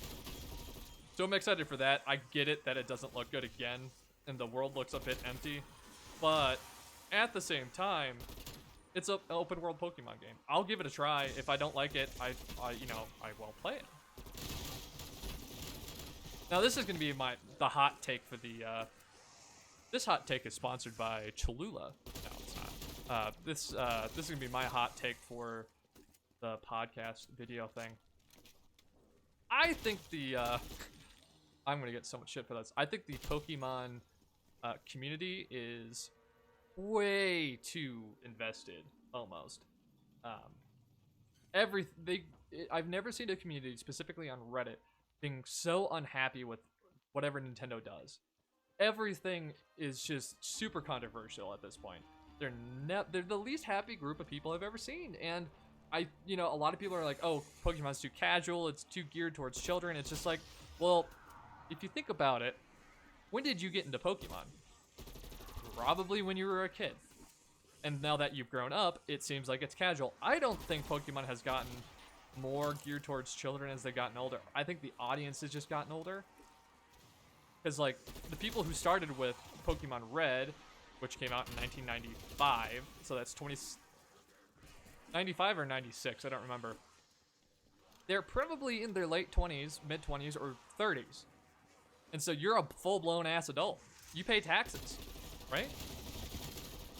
So I'm excited for that. I get it that it doesn't look good again, and the world looks a bit empty. But at the same time, it's an open world Pokemon game. I'll give it a try. If I don't like it, I won't play it. Now this is gonna be the hot take for the. This hot take is sponsored by Cholula. No, it's not. This is gonna be my hot take for the podcast video thing. I think I'm gonna get so much shit for this. I think the Pokemon community is way too invested, almost. Um, I've never seen a community, specifically on Reddit, being so unhappy with whatever Nintendo does. Everything is just super controversial at this point. They're the least happy group of people I've ever seen, and a lot of people are like, oh, Pokemon's too casual, it's too geared towards children. It's just like, well, if you think about it, when did you get into Pokemon? Probably when you were a kid. And now that you've grown up, it seems like it's casual. I don't think Pokemon has gotten more geared towards children as they've gotten older. I think the audience has just gotten older. Because, like, the people who started with Pokemon Red, which came out in 1995, so that's 95 or 96, I don't remember. They're probably in their late 20s, mid 20s, or 30s. And so you're a full-blown ass adult. You pay taxes, right?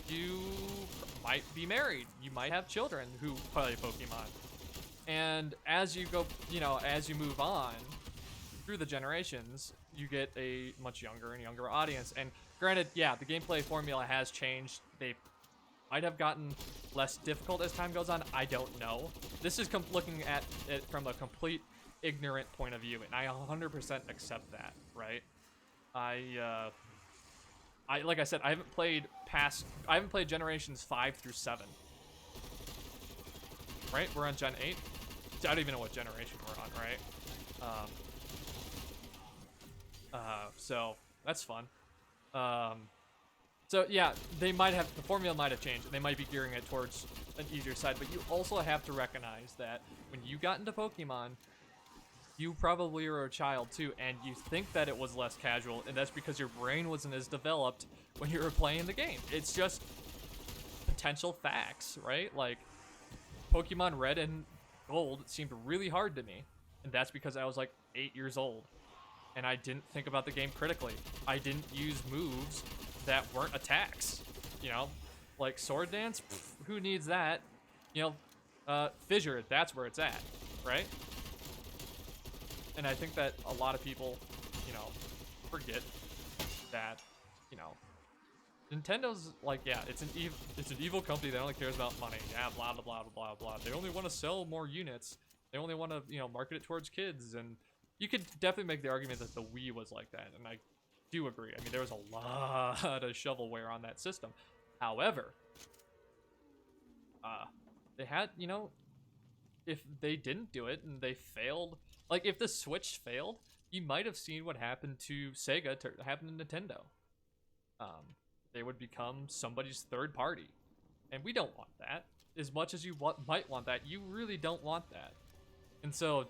You might be married. You might have children who play Pokemon. And as you go, as you move on through the generations, you get a much younger and younger audience. And granted, yeah, the gameplay formula has changed. They might have gotten less difficult as time goes on. I don't know. This is looking at it from a complete ignorant point of view, and I 100% accept that, right? Like I said, I haven't played generations 5 through 7. Right? We're on Gen 8. I don't even know what generation we're on, right? So that's fun. So yeah, the formula might have changed, and they might be gearing it towards an easier side, but you also have to recognize that when you got into Pokemon, you probably were a child too, and you think that it was less casual, and that's because your brain wasn't as developed when you were playing the game. It's just potential facts, right? Like, Pokemon Red and Gold seemed really hard to me, and that's because I was like 8 years old, and I didn't think about the game critically. I didn't use moves that weren't attacks, like Sword Dance. Who needs that? Fissure, that's where it's at, right? And I think that a lot of people, forget that, Nintendo's like, yeah, it's an evil company that only cares about money. Yeah, blah, blah, blah, blah, blah. They only want to sell more units. They only want to, market it towards kids. And you could definitely make the argument that the Wii was like that. And I do agree. I mean, there was a lot of shovelware on that system. However, they had, if they didn't do it and they failed, like if the Switch failed, you might have seen what happened to Sega happen to Nintendo. They would become somebody's third party, and we don't want that. As much as you might want that, you really don't want that. And so,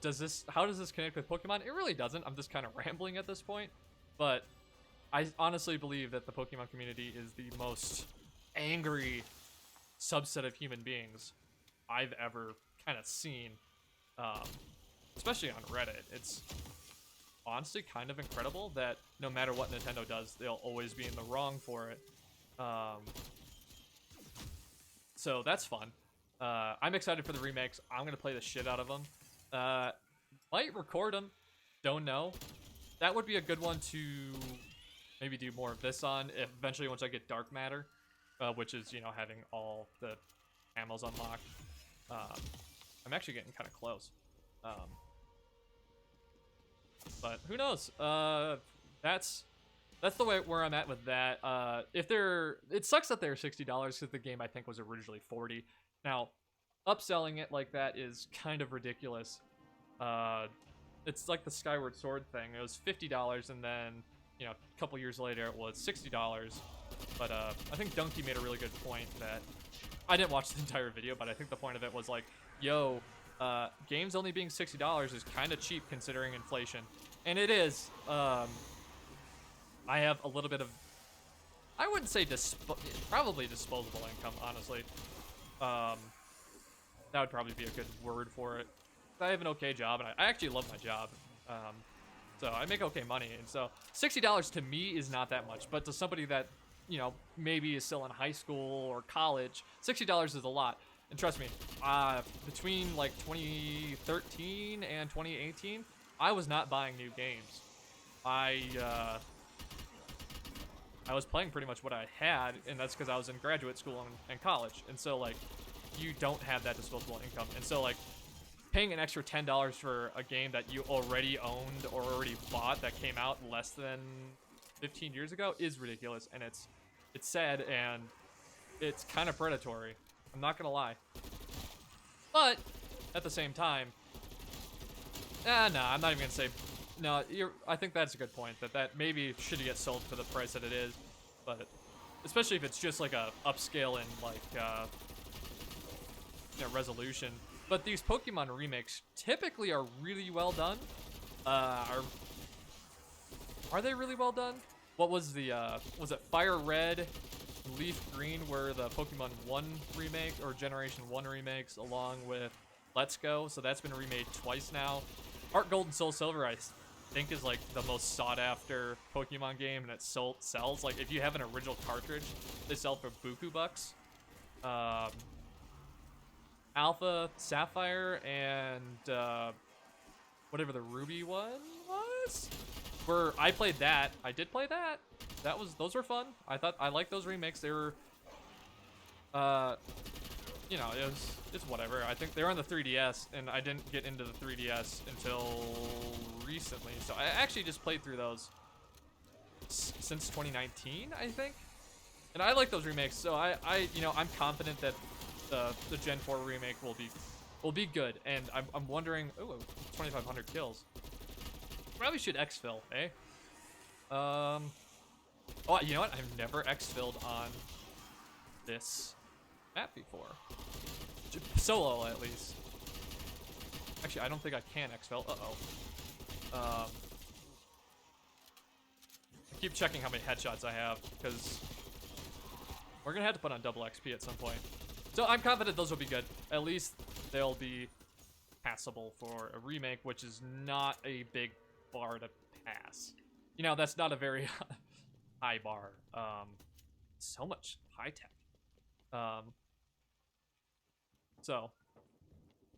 how does this connect with Pokemon? It really doesn't. I'm just kind of rambling at this point, but I honestly believe that the Pokemon community is the most angry subset of human beings I've ever kind of seen, especially on Reddit. It's honestly kind of incredible that no matter what Nintendo does, they'll always be in the wrong for it. So that's fun. I'm excited for the remakes. I'm gonna play the shit out of them. Might record them. Don't know. That would be a good one to maybe do more of this on eventually once I get Dark Matter, which is having all the ammos unlocked. I'm actually getting kind of close. But who knows? That's the way where I'm at with that. It sucks that they're $60 because the game I think was originally $40. Now, upselling it like that is kind of ridiculous. It's like the Skyward Sword thing. It was $50, and then a couple years later it was $60. But I think Donkey made a really good point that I didn't watch the entire video, but I think the point of it was like, yo, games only being $60 is kind of cheap considering inflation. And it is. I have a little bit of, I wouldn't say probably disposable income, honestly. That would probably be a good word for it. I have an okay job, and I actually love my job. So I make okay money, and so $60 to me is not that much, but to somebody that, maybe is still in high school or college, $60 is a lot. And trust me, between like 2013 and 2018, I was not buying new games. I was playing pretty much what I had, and that's because I was in graduate school and college, and so like you don't have that disposable income, and so like paying an extra $10 for a game that you already owned or already bought that came out less than 15 years ago is ridiculous, and it's sad, and it's kind of predatory. I'm not gonna lie, but at the same time, no, I'm not even gonna say. No, I think that's a good point. That maybe should get sold for the price that it is, but especially if it's just like a upscale in like resolution. But these Pokemon remakes typically are really well done. Are they really well done? What was the was it Fire Red, Leaf Green were the Pokemon 1 remake or Generation 1 remakes, along with Let's Go? So that's been remade twice now. Heart Gold and Soul Silver, I think, is like the most sought after Pokemon game, and it sells. Like if you have an original cartridge, they sell for buku bucks. Alpha, Sapphire, and whatever the Ruby one was, where I played that. I did play that. Those were fun. I liked those remakes. They were, it's whatever. I think they were on the 3DS, and I didn't get into the 3DS until recently. So I actually just played through those since 2019, I think. And I like those remakes. So I'm confident that the Gen 4 remake will be good. And I'm wondering, 2,500 kills. Probably should exfil, eh? Oh, you know what? I've never exfilled on this map before. Solo, at least. Actually, I don't think I can exfil. I keep checking how many headshots I have, because we're gonna have to put on double XP at some point. So I'm confident those will be good. At least they'll be passable for a remake, which is not a big bar to pass. You know, that's not a very high bar. So much high tech. So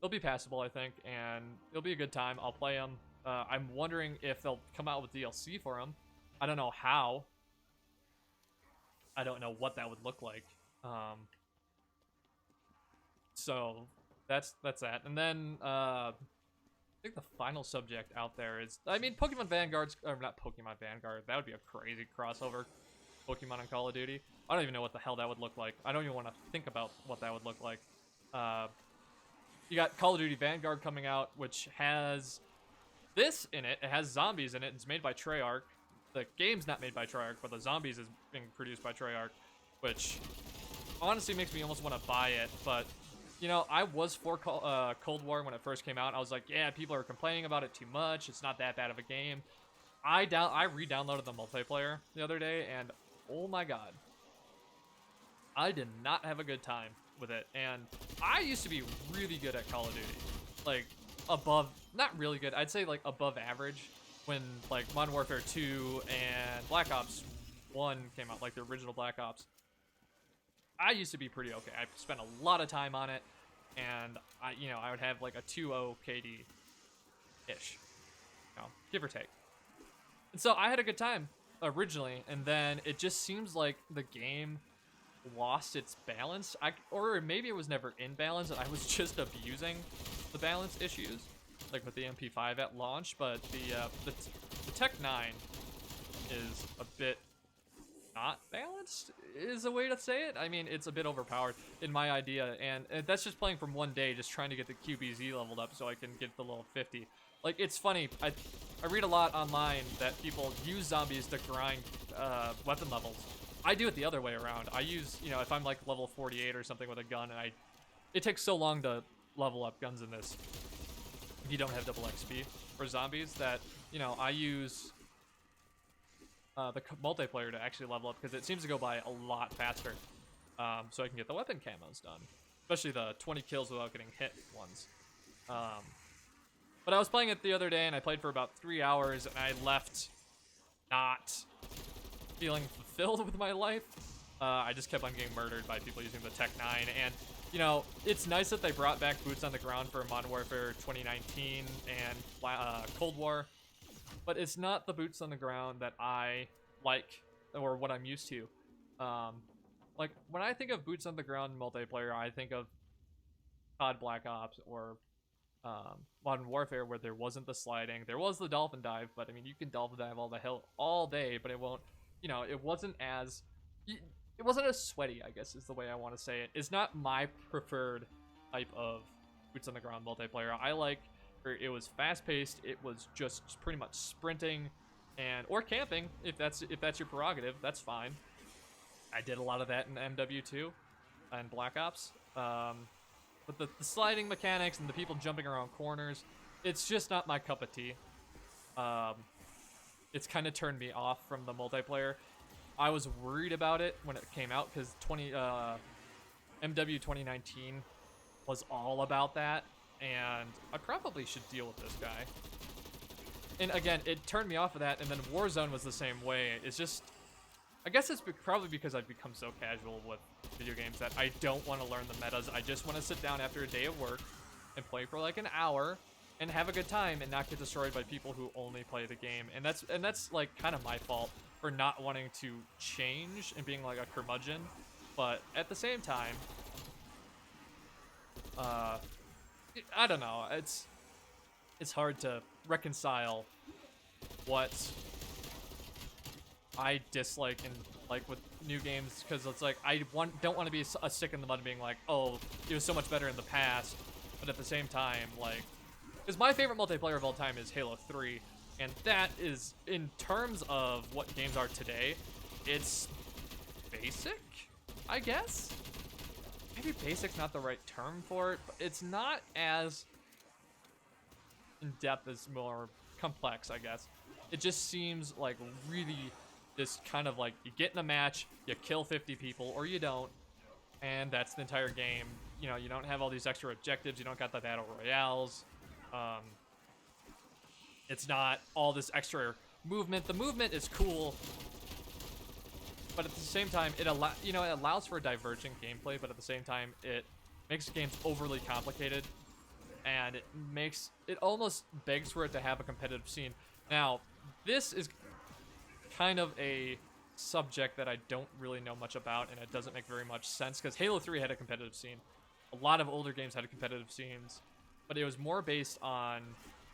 they'll be passable, I think, and it'll be a good time. I'll play them. I'm wondering if they'll come out with DLC for them. I don't know how. I don't know what that would look like. So that's that. And then I think the final subject out there is, I mean, Pokemon Vanguard's, or not Pokemon Vanguard, that would be a crazy crossover. Pokemon and Call of Duty. I don't even know what the hell that would look like. I don't even want to think about what that would look like. You got Call of Duty Vanguard coming out, which has this in it. It has zombies in it. It's made by Treyarch. The game's not made by Treyarch, but the zombies is being produced by Treyarch, which honestly makes me almost want to buy it. But, you know, I was for Cold War when it first came out. I was like, yeah, people are complaining about it too much. It's not that bad of a game. I re-downloaded the multiplayer the other day, and oh my god, I did not have a good time with it. And I used to be really good at Call of Duty, like above, not really good, I'd say like above average, when like Modern Warfare 2 and Black Ops 1 came out, like the original Black Ops. I used to be pretty okay. I spent a lot of time on it, and I would have like a 2.0 KD-ish, give or take. And so I had a good time originally, and then it just seems like the game lost its balance. Or maybe it was never in balance, and I was just abusing the balance issues, like with the MP5 at launch. But the Tech 9 is a bit not balanced, is a way to say it. I mean, it's a bit overpowered in my idea, and that's just playing from one day, just trying to get the QBZ leveled up so I can get the level 50. Like, it's funny, I read a lot online that people use zombies to grind weapon levels. I do it the other way around. I use, if I'm like level 48 or something with a gun, and it takes so long to level up guns in this, if you don't have double XP for zombies, that, I use the multiplayer to actually level up, because it seems to go by a lot faster, so I can get the weapon camos done, especially the 20 kills without getting hit ones. But I was playing it the other day, and I played for about 3 hours, and I left not feeling fulfilled with my life. I just kept on getting murdered by people using the Tech 9, and it's nice that they brought back boots on the ground for Modern Warfare 2019 and Cold War, but it's not the boots on the ground that I like or what I'm used to. Like when I think of boots on the ground multiplayer, I think of COD Black Ops or Modern Warfare, where there wasn't the sliding. There was the dolphin dive, but I mean, you can dolphin dive all the hell all day, but it won't. It wasn't as sweaty, I guess is the way I want to say it. It's not my preferred type of boots on the ground multiplayer. I like where it was fast paced. It was just pretty much sprinting or camping if that's your prerogative. That's fine. I did a lot of that in MW2 and Black Ops. But the sliding mechanics and the people jumping around corners, it's just not my cup of tea. It's kind of turned me off from the multiplayer. I was worried about it when it came out because MW 2019 was all about that, and I probably should deal with this guy. And again, it turned me off of that, and then Warzone was the same way. It's just, I guess it's probably because I've become so casual with video games that I don't want to learn the metas. I just want to sit down after a day of work and play for like an hour and have a good time and not get destroyed by people who only play the game. And that's like kind of my fault for not wanting to change and being like a curmudgeon. But at the same time, I don't know. It's hard to reconcile what I dislike and like with new games, because it's like I don't want to be a stick in the mud being like, oh, it was so much better in the past, but at the same time, like, because my favorite multiplayer of all time is Halo 3, and that is, in terms of what games are today, it's basic, I guess. Maybe basic's not the right term for it, but it's not as in depth as more complex, I guess. It just seems like really this kind of like, you get in a match, you kill 50 people, or you don't, and that's the entire game. You don't have all these extra objectives, you don't got the battle royales. It's not all this extra movement. The movement is cool, but at the same time, it allows for a divergent gameplay, but at the same time, it makes games overly complicated, and it almost begs for it to have a competitive scene. Now, this is kind of a subject that I don't really know much about, and it doesn't make very much sense, because Halo 3 had a competitive scene. A lot of older games had competitive scenes, but it was more based on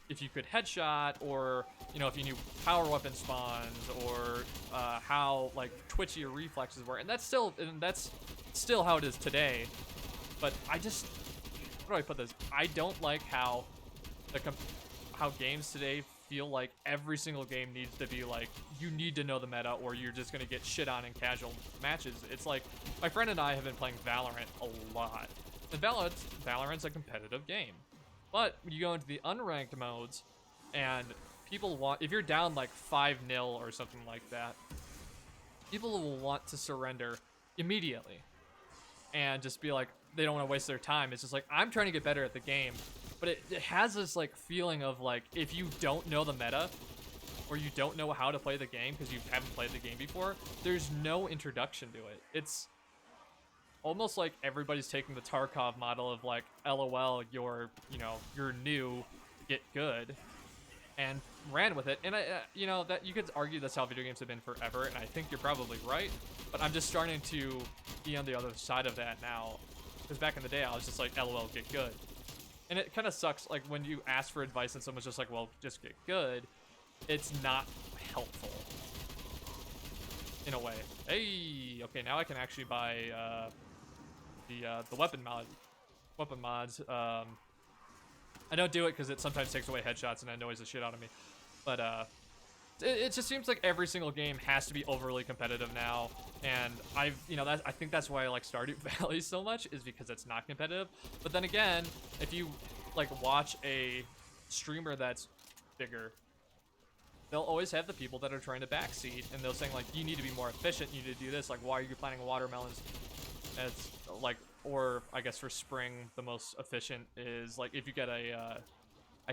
if you could headshot, or if you knew power weapon spawns, or how like twitchy your reflexes were, and that's still how it is today. But how do I put this? I don't like how games today feel like every single game needs to be like, you need to know the meta or you're just gonna get shit on in casual matches. It's like, my friend and I have been playing Valorant a lot. And Valorant's a competitive game. But when you go into the unranked modes, and if you're down like 5-0 or something like that, people will want to surrender immediately. And just be like, they don't want to waste their time. It's just like, I'm trying to get better at the game. But it has this like feeling of like, if you don't know the meta, or you don't know how to play the game because you haven't played the game before, there's no introduction to it. It's almost like everybody's taking the Tarkov model of like, LOL, you're new, get good, and ran with it. And that you could argue that's how video games have been forever, and I think you're probably right. But I'm just starting to be on the other side of that now, because back in the day I was just like, LOL, get good. And it kind of sucks, like, when you ask for advice and someone's just like, well, just get good, it's not helpful. In a way. Hey, okay, now I can actually buy the weapon mods. I don't do it because it sometimes takes away headshots and annoys the shit out of me. But it just seems like every single game has to be overly competitive now. And I think that's why I like Stardew Valley so much, is because it's not competitive. But then again, if you like watch a streamer that's bigger, they'll always have the people that are trying to backseat, and they'll saying like, you need to be more efficient, you need to do this, like, why are you planting watermelons? And it's like, or I guess for spring, the most efficient is like, if you get I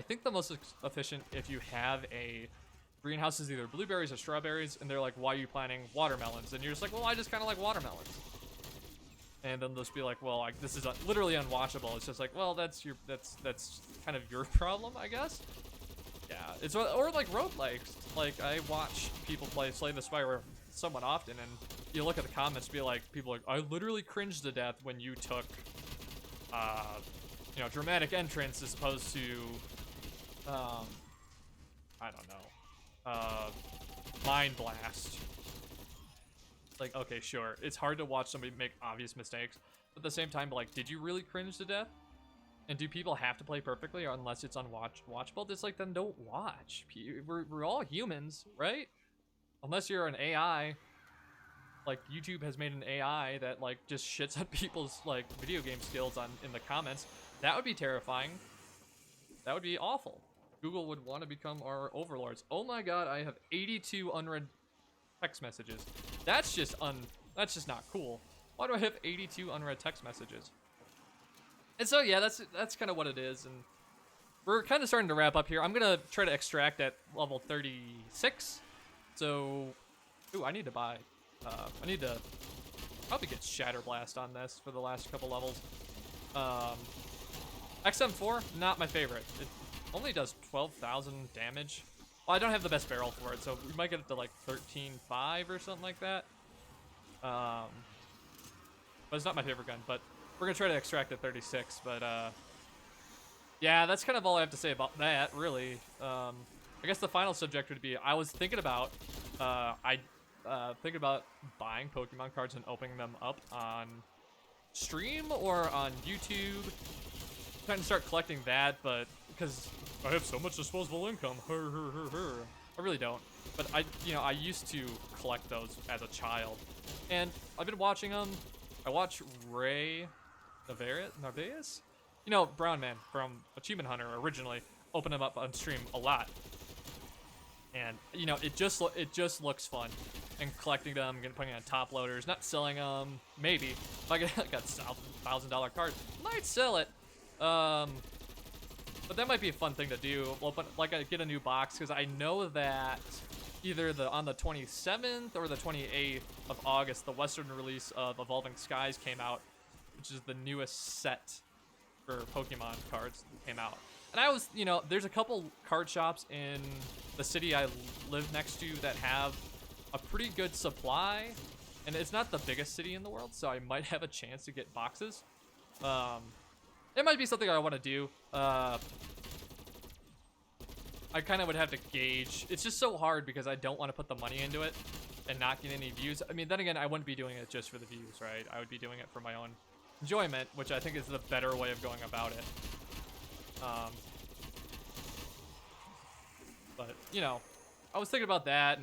think the most efficient if you have a greenhouse is either blueberries or strawberries, and they're like, why are you planting watermelons? And you're just like, well, I just kind of like watermelons. And then they'll just be like, well, this is literally unwatchable. It's just like, well, that's kind of your problem, I guess. Yeah, it's or like roguelikes. Like I watch people play Slay the Spire somewhat often, and you look at the comments, be like, people are like, I literally cringed to death when you took, you know, dramatic entrance as opposed to, I don't know, Mind Blast. Like, okay, sure, it's hard to watch somebody make obvious mistakes, but at the same time, like, did you really cringe to death? And do people have to play perfectly or unless it's unwatchable? It's like, then don't watch. We're all humans, right? Unless you're an AI. Like, YouTube has made an AI that, like, just shits on people's, like, video game skills in the comments. That would be terrifying. That would be awful. Google would want to become our overlords. Oh my god, I have 82 unread text messages. That's just not cool. Why do I have 82 unread text messages? And so yeah, that's kind of what it is, and we're kind of starting to wrap up here. I'm gonna try to extract at level 36. So, ooh, I need to buy. I need to probably get Shatter Blast on this for the last couple levels. XM4, not my favorite. It only does 12,000 damage. Well, I don't have the best barrel for it, so we might get it to like 13.5 or something like that. But it's not my favorite gun. But we're gonna try to extract at 36. But yeah, that's kind of all I have to say about that, really. I guess the final subject would be, I was thinking about thinking about buying Pokemon cards and opening them up on stream or on YouTube. Trying to start collecting that, but because I have so much disposable income, I really don't. But I used to collect those as a child, and I've been watching them. I watch Ray Narvaez, Brown Man from Achievement Hunter originally, open them up on stream a lot. And it just looks fun, and collecting them, putting on top loaders, not selling them. Maybe if I got $1,000 card, might sell it. But that might be a fun thing to do. Well, but like I get a new box because I know that either on the 27th or the 28th of August, the Western release of Evolving Skies came out, which is the newest set for Pokemon cards that came out. And I was, there's a couple card shops in the city I live next to that have a pretty good supply, and it's not the biggest city in the world, so I might have a chance to get boxes. It might be something I want to do. I kind of would have to gauge. It's just so hard because I don't want to put the money into it and not get any views. I mean, then again, I wouldn't be doing it just for the views, right? I would be doing it for my own enjoyment, which I think is the better way of going about it. But, I was thinking about that,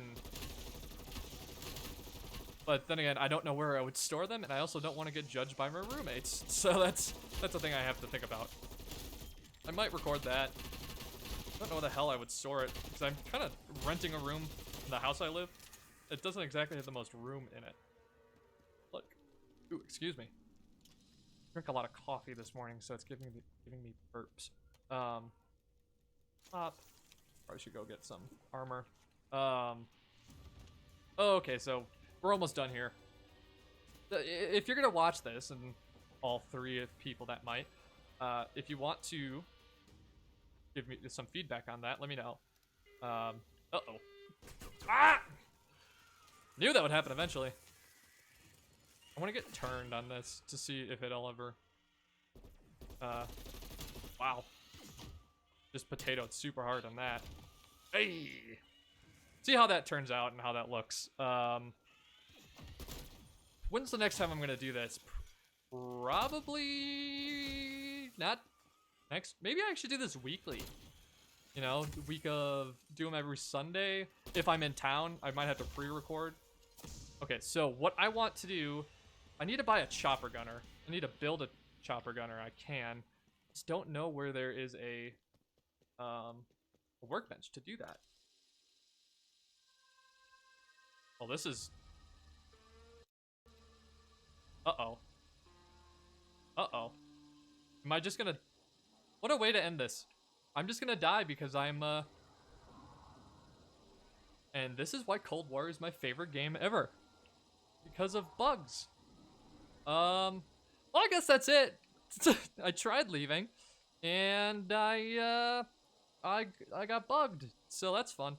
but then again, I don't know where I would store them, and I also don't want to get judged by my roommates. So that's a thing I have to think about. I might record that. I don't know where the hell I would store it, because I'm kind of renting a room in the house I live. It doesn't exactly have the most room in it. Look. Ooh, excuse me. I drank a lot of coffee this morning, so it's giving me burps. Probably should go get some armor. Okay, so we're almost done here. If you're gonna watch this, and all three of people that might, if you want to give me some feedback on that, let me know. Uh-oh. Ah! Knew that would happen eventually. I want to get turned on this to see if it'll ever... Wow. Just potatoed super hard on that. Hey! See how that turns out and how that looks. When's the next time I'm gonna do this? Probably not next. Maybe I should do this weekly. The week of do them every Sunday. If I'm in town, I might have to pre-record. Okay, so what I want to do, I need to buy a chopper gunner. I need to build a chopper gunner. I can. Just don't know where there is a workbench to do that. Well, this is... Uh-oh. Uh-oh. Am I just gonna... What a way to end this. I'm just gonna die because I'm, And this is why Cold War is my favorite game ever. Because of bugs. Well, I guess that's it. I tried leaving. And I I got bugged, so that's fun.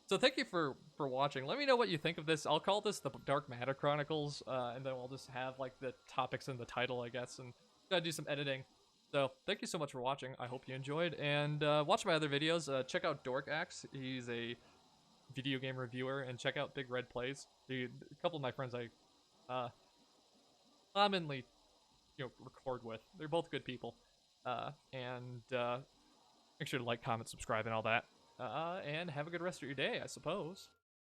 So thank you for watching. Let me know what you think of this. I'll call this the Dark Matter Chronicles, and then we'll just have like the topics in the title, I guess, and gotta do some editing. So thank you so much for watching. I hope you enjoyed, and watch my other videos. Check out Dorkax. He's a video game reviewer, and check out Big Red Plays. A couple of my friends I commonly record with. They're both good people, and make sure to like, comment, subscribe, and all that. And have a good rest of your day, I suppose.